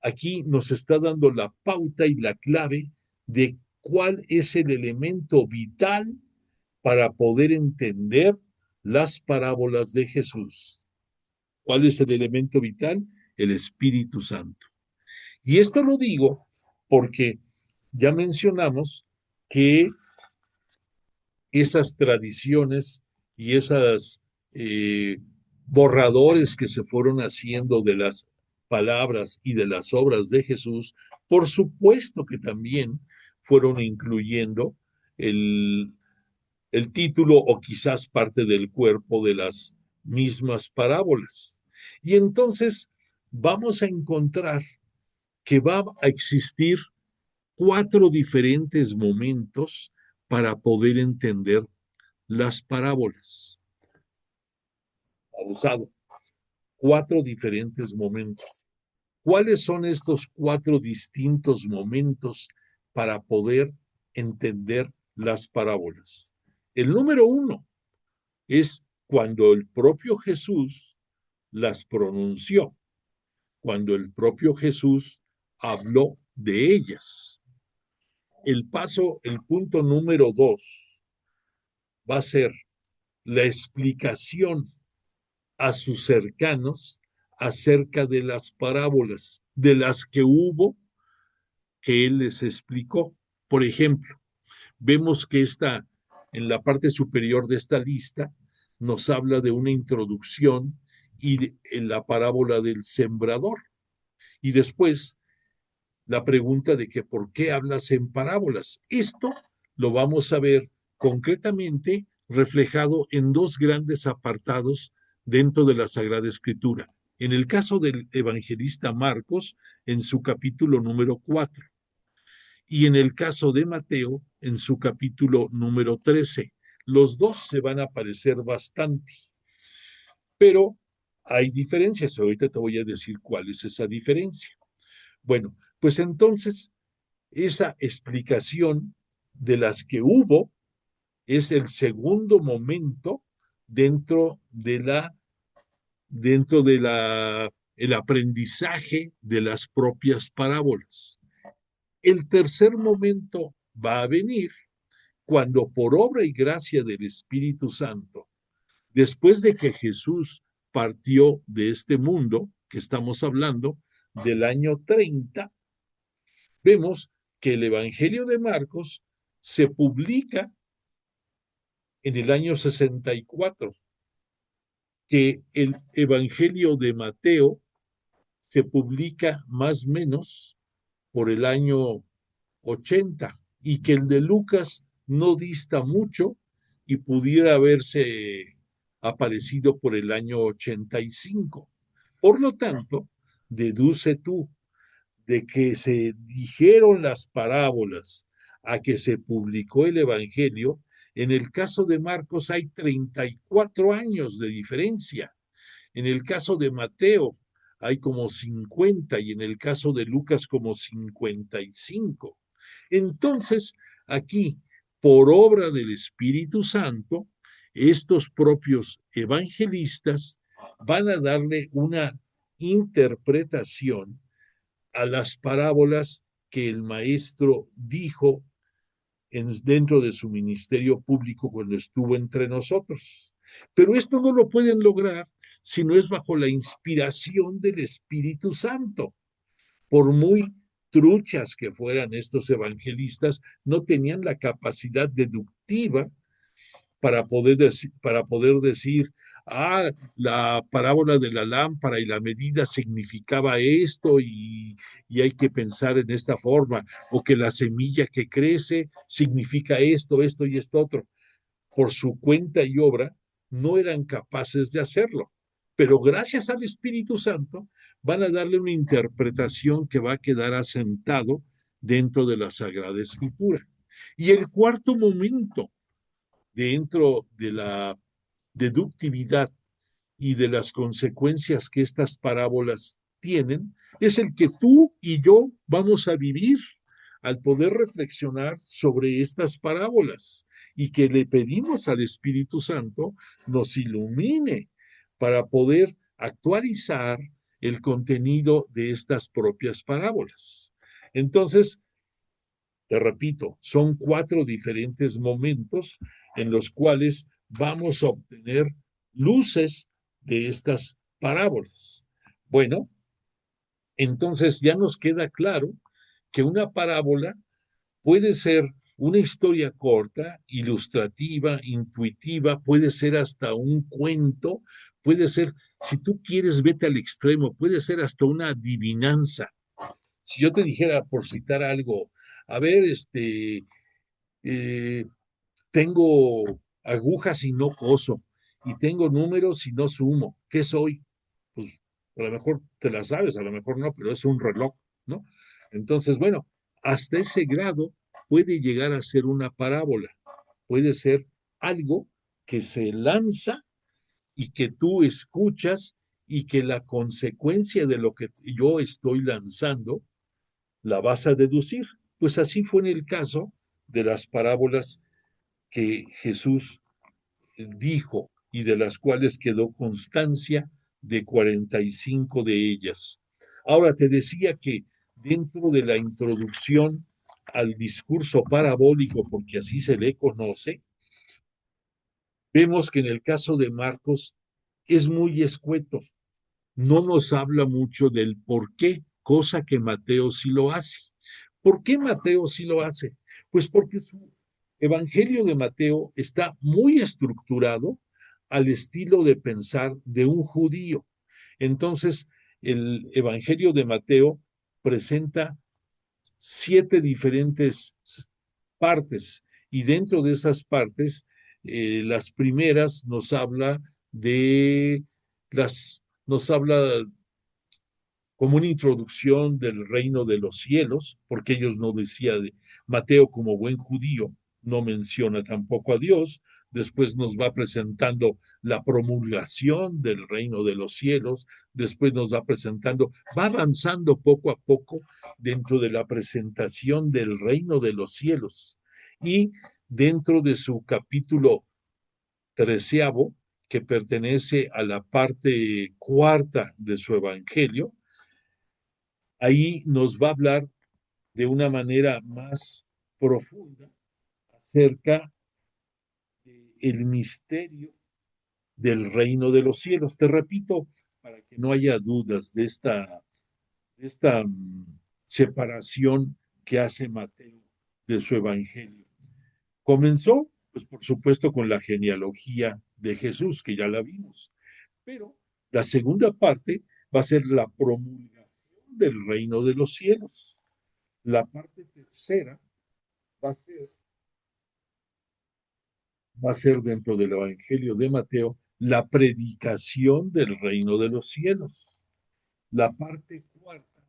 [SPEAKER 2] aquí nos está dando la pauta y la clave de cuál es el elemento vital para poder entender las parábolas de Jesús. ¿Cuál es el elemento vital? El Espíritu Santo. Y esto lo digo porque ya mencionamos que esas tradiciones y esas eh, borradores que se fueron haciendo de las palabras y de las obras de Jesús, por supuesto que también fueron incluyendo el, el título o quizás parte del cuerpo de las mismas parábolas. Y entonces vamos a encontrar que va a existir cuatro diferentes momentos para poder entender las parábolas. Abusado. Cuatro diferentes momentos. ¿Cuáles son estos cuatro distintos momentos para poder entender las parábolas? El número uno es cuando el propio Jesús las pronunció, cuando el propio Jesús habló de ellas. El punto número dos, va a ser la explicación a sus cercanos acerca de las parábolas, de las que hubo que él les explicó. Por ejemplo, vemos que en la parte superior de esta lista, nos habla de una introducción y en la parábola del sembrador. Y después la pregunta de que por qué hablas en parábolas. Esto lo vamos a ver concretamente reflejado en dos grandes apartados dentro de la Sagrada Escritura. En el caso del evangelista Marcos, en su capítulo número 4, y en el caso de Mateo, en su capítulo número 13. Los dos se van a parecer bastante, pero hay diferencias. Ahorita te voy a decir cuál es esa diferencia. Bueno, pues entonces esa explicación de las que hubo es el segundo momento dentro de el aprendizaje de las propias parábolas. El tercer momento va a venir cuando por obra y gracia del Espíritu Santo, después de que Jesús partió de este mundo, que estamos hablando del año 30, vemos que el Evangelio de Marcos se publica en el año 64, que el Evangelio de Mateo se publica más o menos por el año 80 y que el de Lucas no dista mucho y pudiera haberse aparecido por el año 85. Por lo tanto, deduce tú de que se dijeron las parábolas a que se publicó el Evangelio. En el caso de Marcos hay 34 años de diferencia. En el caso de Mateo hay como 50 y en el caso de Lucas como 55. Entonces, aquí, por obra del Espíritu Santo, estos propios evangelistas van a darle una interpretación a las parábolas que el maestro dijo dentro de su ministerio público cuando estuvo entre nosotros. Pero esto no lo pueden lograr si no es bajo la inspiración del Espíritu Santo. Por muy truchas que fueran estos evangelistas, no tenían la capacidad deductiva para poder decir, la parábola de la lámpara y la medida significaba esto y hay que pensar en esta forma, o que la semilla que crece significa esto, esto y esto otro. Por su cuenta y obra, no eran capaces de hacerlo. Pero gracias al Espíritu Santo van a darle una interpretación que va a quedar asentado dentro de la Sagrada Escritura. Y el cuarto momento dentro de la deductividad y de las consecuencias que estas parábolas tienen, es el que tú y yo vamos a vivir al poder reflexionar sobre estas parábolas y que le pedimos al Espíritu Santo nos ilumine para poder actualizar el contenido de estas propias parábolas. Entonces, te repito, son cuatro diferentes momentos en los cuales vamos a obtener luces de estas parábolas. Bueno, entonces ya nos queda claro que una parábola puede ser una historia corta, ilustrativa, intuitiva, puede ser hasta un cuento, puede ser, si tú quieres, vete al extremo, puede ser hasta una adivinanza. Si yo te dijera, por citar algo, a ver, eh, tengo agujas y no coso, y tengo números y no sumo, ¿qué soy? Pues a lo mejor te la sabes, a lo mejor no, pero es un reloj, ¿no? Entonces, bueno, hasta ese grado puede llegar a ser una parábola, puede ser algo que se lanza y que tú escuchas y que la consecuencia de lo que yo estoy lanzando la vas a deducir. Pues así fue en el caso de las parábolas que Jesús dijo y de las cuales quedó constancia de 45 de ellas. Ahora te decía que dentro de la introducción al discurso parabólico, porque así se le conoce, vemos que en el caso de Marcos es muy escueto, no nos habla mucho del por qué, cosa que Mateo sí lo hace. ¿Por qué Mateo sí lo hace? Pues porque su Evangelio de Mateo está muy estructurado al estilo de pensar de un judío. Entonces, el Evangelio de Mateo presenta 7 diferentes partes y dentro de esas partes, las primeras nos habla como una introducción del reino de los cielos, porque ellos no decía de Mateo como buen judío, no menciona tampoco a Dios, después nos va presentando la promulgación del reino de los cielos, después nos va presentando, va avanzando poco a poco dentro de la presentación del reino de los cielos. Y dentro de su capítulo 13, que pertenece a la parte cuarta de su evangelio, ahí nos va a hablar de una manera más profunda acerca del misterio del reino de los cielos. Te repito, para que no haya dudas de esta separación que hace Mateo de su evangelio. Comenzó, pues por supuesto, con la genealogía de Jesús, que ya la vimos, pero la segunda parte va a ser la promulgación del reino de los cielos. La parte tercera va a ser, va a ser dentro del Evangelio de Mateo la predicación del reino de los cielos. La parte cuarta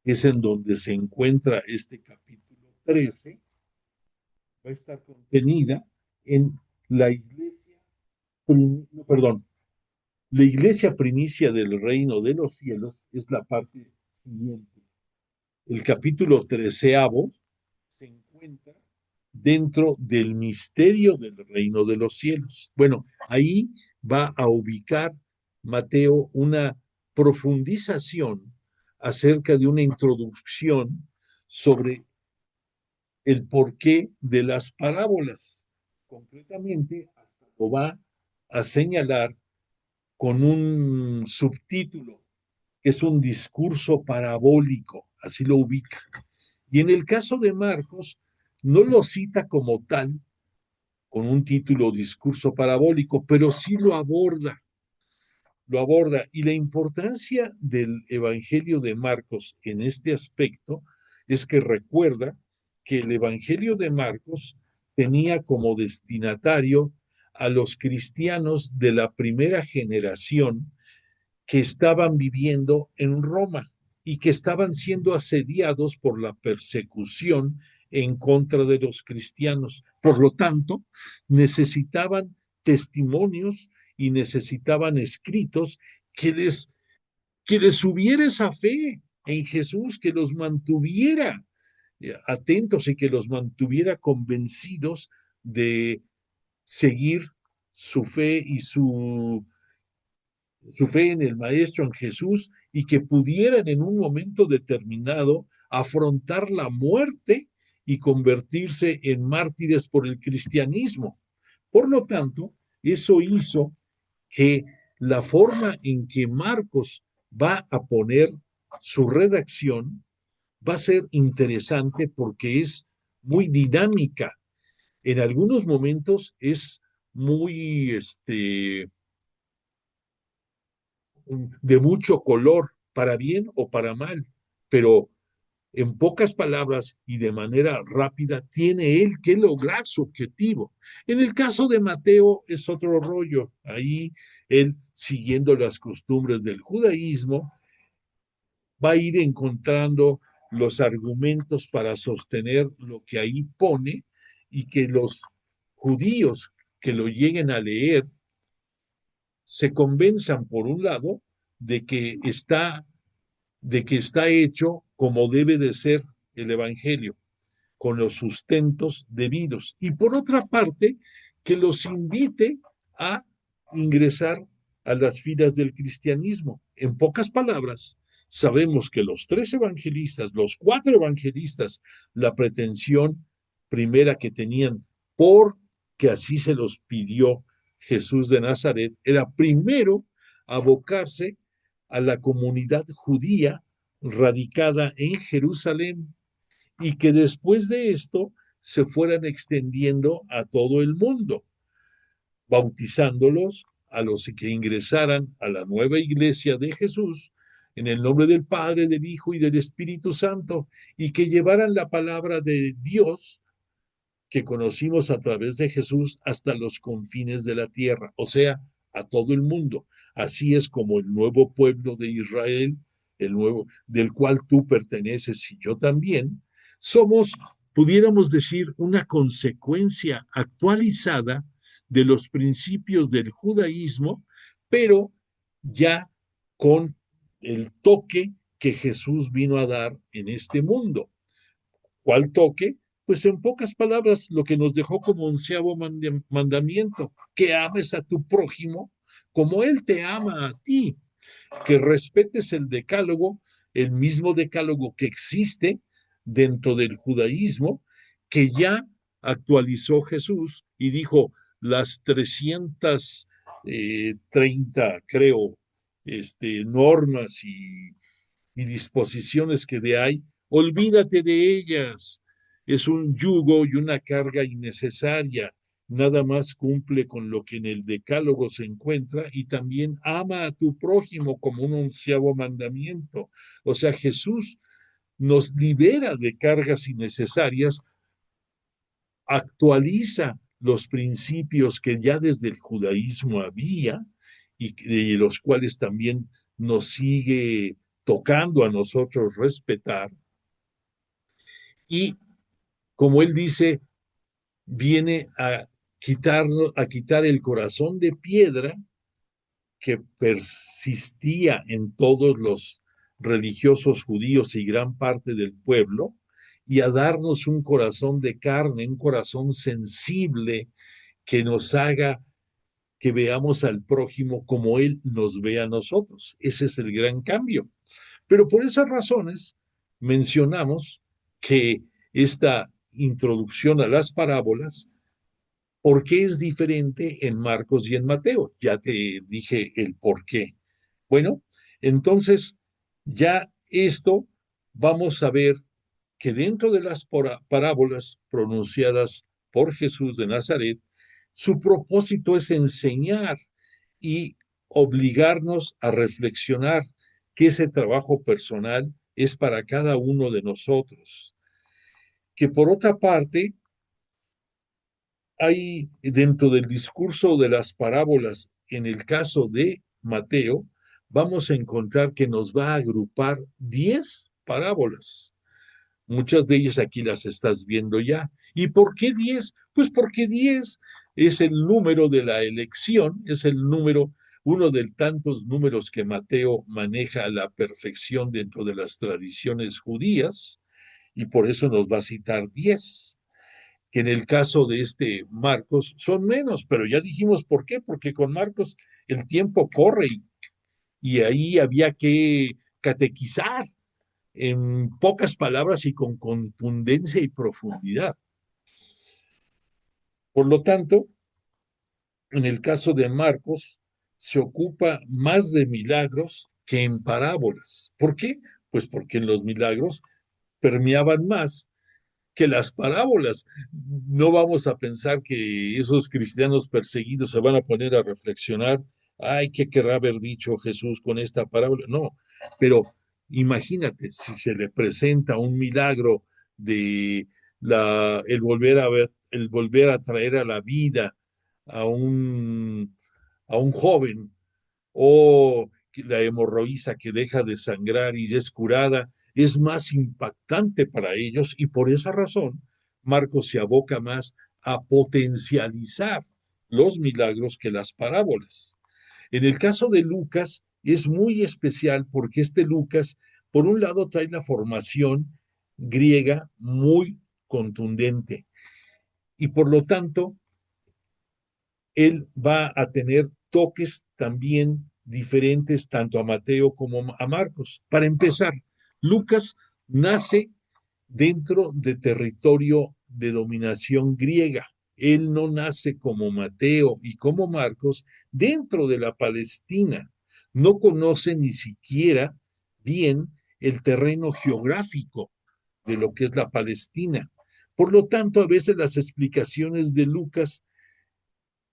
[SPEAKER 2] es en donde se encuentra este capítulo 13, va a estar contenida en la iglesia, no, perdón, la iglesia primicia del reino de los cielos es la parte siguiente. El capítulo 13 se encuentra dentro del misterio del reino de los cielos. Bueno, ahí va a ubicar Mateo una profundización acerca de una introducción sobre el porqué de las parábolas. Concretamente, hasta lo va a señalar con un subtítulo, que es un discurso parabólico, así lo ubica. Y en el caso de Marcos, no lo cita como tal, con un título discurso parabólico, pero sí lo aborda, lo aborda. Y la importancia del Evangelio de Marcos en este aspecto es que recuerda que el Evangelio de Marcos tenía como destinatario a los cristianos de la primera generación que estaban viviendo en Roma y que estaban siendo asediados por la persecución en contra de los cristianos. Por lo tanto, necesitaban testimonios y necesitaban escritos que les subiera esa fe en Jesús, que los mantuviera atentos y que los mantuviera convencidos de seguir su fe y su fe en el Maestro, en Jesús, y que pudieran en un momento determinado afrontar la muerte y convertirse en mártires por el cristianismo. Por lo tanto, eso hizo que la forma en que Marcos va a poner su redacción va a ser interesante porque es muy dinámica. En algunos momentos es muy de mucho color, para bien o para mal, pero en pocas palabras y de manera rápida, tiene él que lograr su objetivo. En el caso de Mateo es otro rollo. Ahí él, siguiendo las costumbres del judaísmo, va a ir encontrando los argumentos para sostener lo que ahí pone y que los judíos que lo lleguen a leer se convenzan, por un lado, de que está, de que está hecho como debe de ser el Evangelio, con los sustentos debidos. Y por otra parte, que los invite a ingresar a las filas del cristianismo. En pocas palabras, sabemos que los tres evangelistas, los cuatro evangelistas, la pretensión primera que tenían, porque así se los pidió Jesús de Nazaret, era primero abocarse a la comunidad judía radicada en Jerusalén, y que después de esto se fueran extendiendo a todo el mundo, bautizándolos a los que ingresaran a la nueva iglesia de Jesús en el nombre del Padre, del Hijo y del Espíritu Santo, y que llevaran la palabra de Dios que conocimos a través de Jesús hasta los confines de la tierra, o sea, a todo el mundo. Así es como el nuevo pueblo de Israel, el nuevo del cual tú perteneces y yo también, somos, pudiéramos decir, una consecuencia actualizada de los principios del judaísmo, pero ya con el toque que Jesús vino a dar en este mundo. ¿Cuál toque? Pues en pocas palabras, lo que nos dejó como onceavo mandamiento, que ames a tu prójimo como él te ama a ti, que respetes el decálogo, el mismo decálogo que existe dentro del judaísmo, que ya actualizó Jesús y dijo las 330, creo, normas y disposiciones que de hay, olvídate de ellas. Es un yugo y una carga innecesaria. Nada más cumple con lo que en el decálogo se encuentra y también ama a tu prójimo como un onceavo mandamiento. O sea, Jesús nos libera de cargas innecesarias, actualiza los principios que ya desde el judaísmo había y de los cuales también nos sigue tocando a nosotros respetar. Y como él dice, viene a quitar el corazón de piedra que persistía en todos los religiosos judíos y gran parte del pueblo, y a darnos un corazón de carne, un corazón sensible que nos haga que veamos al prójimo como él nos ve a nosotros. Ese es el gran cambio. Pero por esas razones mencionamos que esta introducción a las parábolas, ¿por qué es diferente en Marcos y en Mateo? Ya te dije el por qué. Bueno, entonces ya esto vamos a ver que dentro de las parábolas pronunciadas por Jesús de Nazaret, su propósito es enseñar y obligarnos a reflexionar que ese trabajo personal es para cada uno de nosotros. Que por otra parte, hay dentro del discurso de las parábolas, en el caso de Mateo, vamos a encontrar que nos va a agrupar 10 parábolas. Muchas de ellas aquí las estás viendo ya. ¿Y por qué 10? Pues porque 10 es el número de la elección, es el número, uno de tantos números que Mateo maneja a la perfección dentro de las tradiciones judías, y por eso nos va a citar 10, que en el caso de este Marcos son menos, pero ya dijimos por qué, porque con Marcos el tiempo corre y ahí había que catequizar en pocas palabras y con contundencia y profundidad. Por lo tanto, en el caso de Marcos, se ocupa más de milagros que en parábolas. ¿Por qué? Pues porque en los milagros permeaban más que las parábolas. No vamos a pensar que esos cristianos perseguidos se van a poner a reflexionar, ay, ¿qué querrá haber dicho Jesús con esta parábola? No, pero imagínate si se le presenta un milagro de el volver a traer a la vida a a un joven, o la hemorroísa que deja de sangrar y es curada, es más impactante para ellos, y por esa razón Marcos se aboca más a potencializar los milagros que las parábolas. En el caso de Lucas es muy especial porque este Lucas, por un lado, trae la formación griega muy contundente y por lo tanto él va a tener toques también diferentes tanto a Mateo como a Marcos. Para empezar, Lucas nace dentro de territorio de dominación griega. Él no nace como Mateo y como Marcos dentro de la Palestina. No conoce ni siquiera bien el terreno geográfico de lo que es la Palestina. Por lo tanto, a veces las explicaciones de Lucas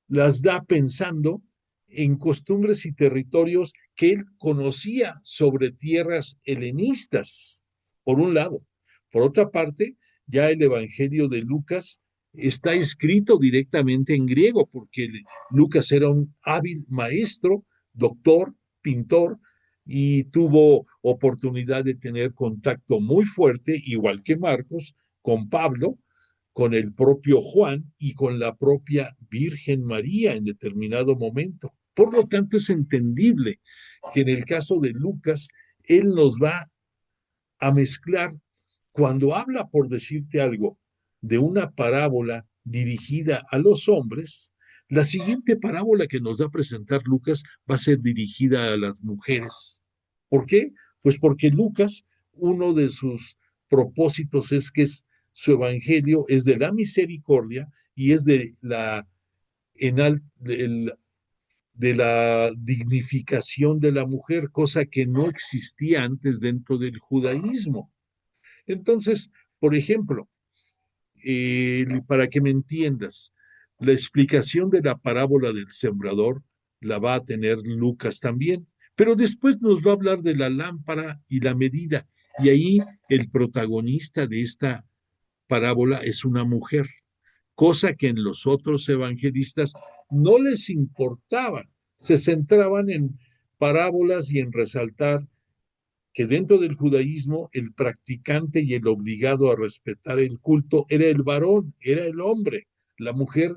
[SPEAKER 2] las da pensando en costumbres y territorios que él conocía sobre tierras helenistas, por un lado. Por otra parte, ya el Evangelio de Lucas está escrito directamente en griego, porque Lucas era un hábil maestro, doctor, pintor, y tuvo oportunidad de tener contacto muy fuerte, igual que Marcos, con Pablo, con el propio Juan y con la propia Virgen María en determinado momento. Por lo tanto, es entendible que en el caso de Lucas, él nos va a mezclar, cuando habla, por decirte algo, de una parábola dirigida a los hombres, la siguiente parábola que nos va a presentar Lucas va a ser dirigida a las mujeres. ¿Por qué? Pues porque Lucas, uno de sus propósitos es que su evangelio es de la misericordia y es de de la dignificación de la mujer, cosa que no existía antes dentro del judaísmo. Entonces, por ejemplo, para que me entiendas, la explicación de la parábola del sembrador la va a tener Lucas también, pero después nos va a hablar de la lámpara y la medida, y ahí el protagonista de esta parábola es una mujer, cosa que en los otros evangelistas no les importaba, se centraban en parábolas y en resaltar que dentro del judaísmo el practicante y el obligado a respetar el culto era el varón, era el hombre. La mujer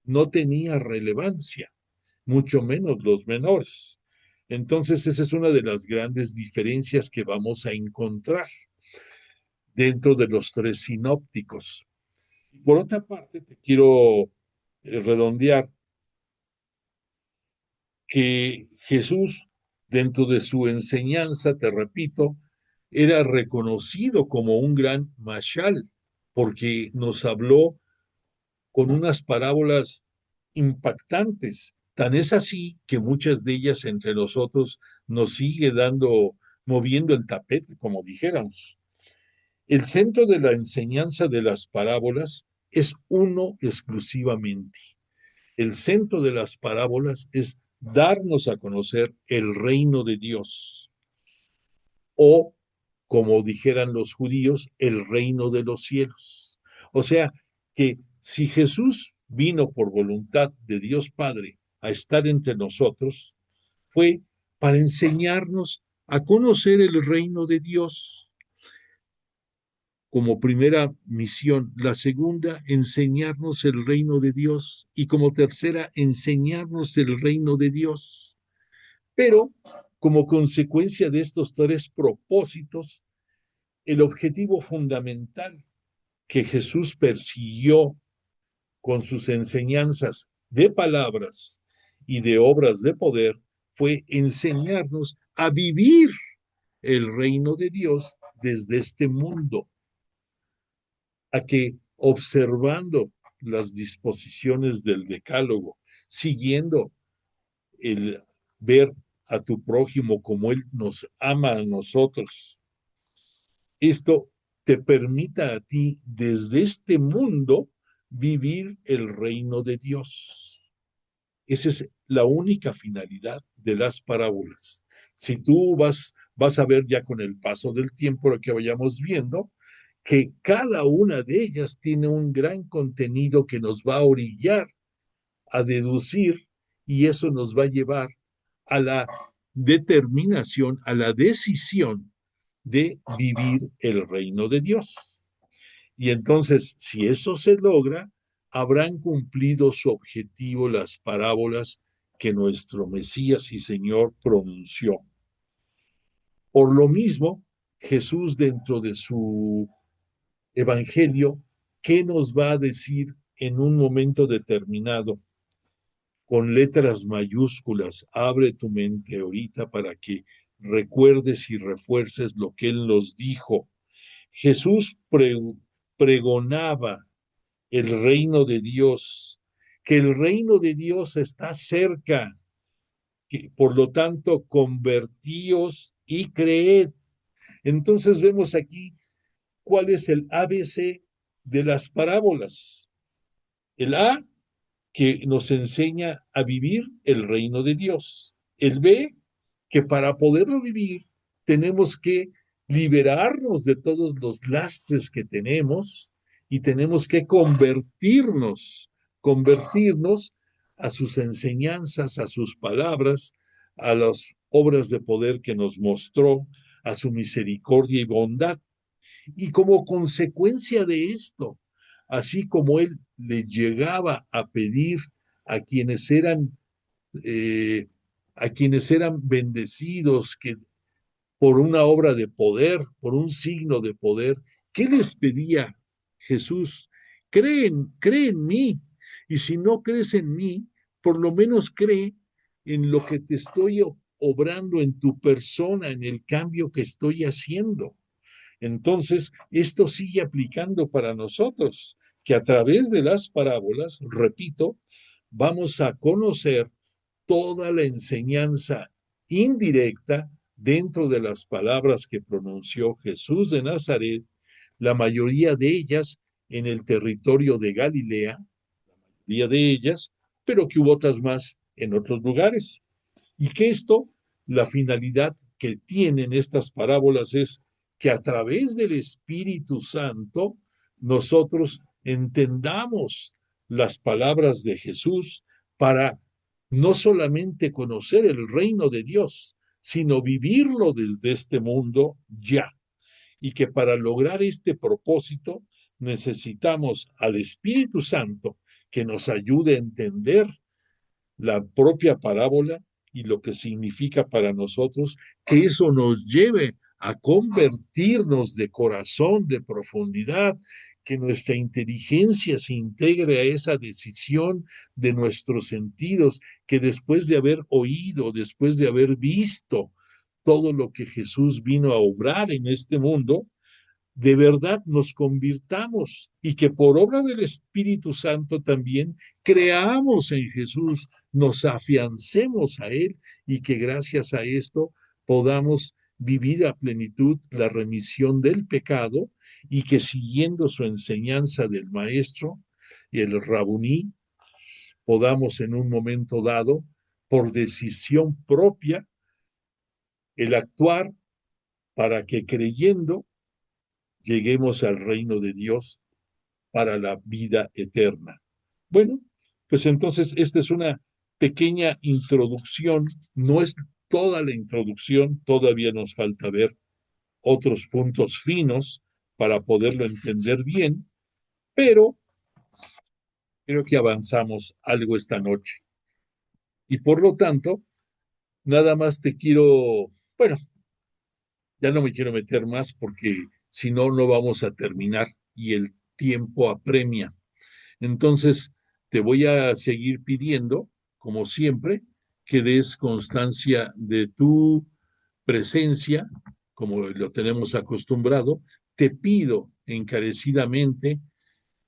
[SPEAKER 2] no tenía relevancia, mucho menos los menores. Entonces, esa es una de las grandes diferencias que vamos a encontrar dentro de los tres sinópticos. Por otra parte, te quiero redondear que Jesús, dentro de su enseñanza, te repito, era reconocido como un gran mashal, porque nos habló con unas parábolas impactantes. Tan es así que muchas de ellas entre nosotros nos sigue dando, moviendo el tapete, como dijéramos. El centro de la enseñanza de las parábolas es uno exclusivamente. El centro de las parábolas es darnos a conocer el reino de Dios, o, como dijeran los judíos, el reino de los cielos. O sea, que si Jesús vino por voluntad de Dios Padre a estar entre nosotros, fue para enseñarnos a conocer el reino de Dios como primera misión. La segunda, enseñarnos el reino de Dios. Y como tercera, enseñarnos el reino de Dios. Pero como consecuencia de estos tres propósitos, el objetivo fundamental que Jesús persiguió con sus enseñanzas de palabras y de obras de poder fue enseñarnos a vivir el reino de Dios desde este mundo, a que observando las disposiciones del decálogo, siguiendo el ver a tu prójimo como él nos ama a nosotros, esto te permita a ti desde este mundo vivir el reino de Dios. Esa es la única finalidad de las parábolas. Si tú vas a ver ya con el paso del tiempo lo que vayamos viendo, que cada una de ellas tiene un gran contenido que nos va a orillar a deducir y eso nos va a llevar a la determinación, a la decisión de vivir el reino de Dios. Y entonces, si eso se logra, habrán cumplido su objetivo las parábolas que nuestro Mesías y Señor pronunció. Por lo mismo, Jesús dentro de su evangelio, ¿qué nos va a decir en un momento determinado? Con letras mayúsculas, abre tu mente ahorita para que recuerdes y refuerces lo que Él nos dijo. Jesús pregonaba el reino de Dios, que el reino de Dios está cerca, que, por lo tanto, convertíos y creed. Entonces vemos aquí cuál es el ABC de las parábolas. El A, que nos enseña a vivir el reino de Dios. El B, que para poderlo vivir tenemos que liberarnos de todos los lastres que tenemos y tenemos que convertirnos a sus enseñanzas, a sus palabras, a las obras de poder que nos mostró, a su misericordia y bondad. Y como consecuencia de esto, así como él le llegaba a pedir a quienes eran, eh, a quienes eran bendecidos, que por una obra de poder, por un signo de poder, ¿qué les pedía Jesús? Cree en mí, y si no crees en mí, por lo menos cree en lo que te estoy obrando en tu persona, en el cambio que estoy haciendo. Entonces, esto sigue aplicando para nosotros, que a través de las parábolas, repito, vamos a conocer toda la enseñanza indirecta dentro de las palabras que pronunció Jesús de Nazaret, la mayoría de ellas en el territorio de Galilea, la mayoría de ellas, pero que hubo otras más en otros lugares. Y que esto, la finalidad que tienen estas parábolas es que a través del Espíritu Santo nosotros entendamos las palabras de Jesús para no solamente conocer el reino de Dios, sino vivirlo desde este mundo ya. Y que para lograr este propósito necesitamos al Espíritu Santo que nos ayude a entender la propia parábola y lo que significa para nosotros, que eso nos lleve a convertirnos de corazón, de profundidad, que nuestra inteligencia se integre a esa decisión de nuestros sentidos, que después de haber oído, después de haber visto todo lo que Jesús vino a obrar en este mundo, de verdad nos convirtamos y que por obra del Espíritu Santo también creamos en Jesús, nos afiancemos a Él y que gracias a esto podamos vivir a plenitud la remisión del pecado y que siguiendo su enseñanza del Maestro y el Rabuní, podamos en un momento dado, por decisión propia, el actuar para que creyendo lleguemos al reino de Dios para la vida eterna. Bueno, pues entonces esta es una pequeña introducción, no es toda la introducción, todavía nos falta ver otros puntos finos para poderlo entender bien, pero creo que avanzamos algo esta noche. Y por lo tanto, nada más te quiero, bueno, ya no me quiero meter más porque si no, no vamos a terminar y el tiempo apremia. Entonces, te voy a seguir pidiendo, como siempre, que des constancia de tu presencia, como lo tenemos acostumbrado. Te pido encarecidamente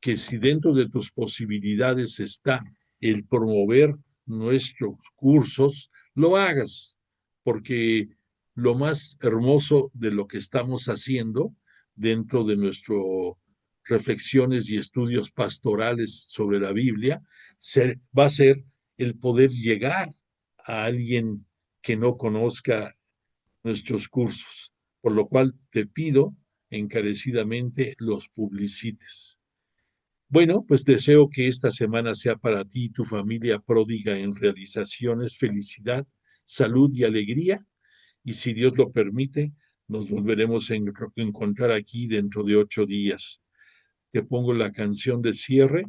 [SPEAKER 2] que si dentro de tus posibilidades está el promover nuestros cursos, lo hagas, porque lo más hermoso de lo que estamos haciendo dentro de nuestras reflexiones y estudios pastorales sobre la Biblia, va a ser el poder llegar a alguien que no conozca nuestros cursos, por lo cual te pido encarecidamente los publicites. Bueno, pues deseo que esta semana sea para ti y tu familia pródiga en realizaciones, felicidad, salud y alegría. Y si Dios lo permite, nos volveremos a encontrar aquí dentro de 8 días. Te pongo la canción de cierre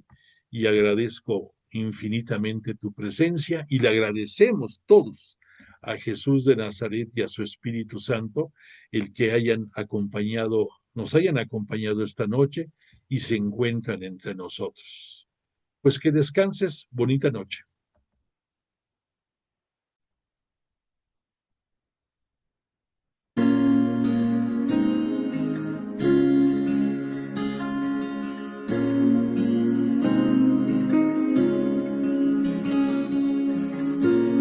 [SPEAKER 2] y agradezco infinitamente tu presencia y le agradecemos todos a Jesús de Nazaret y a su Espíritu Santo el que nos hayan acompañado esta noche y se encuentran entre nosotros. Pues que descanses, bonita noche.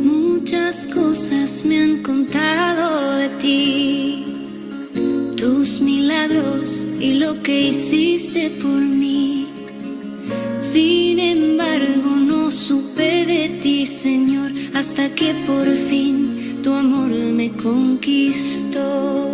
[SPEAKER 1] Muchas cosas me han contado de ti, tus milagros y lo que hiciste por mí. Sin embargo, no supe de ti, Señor, hasta que por fin tu amor me conquistó.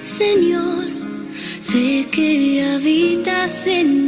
[SPEAKER 3] Señor, sé que habitas en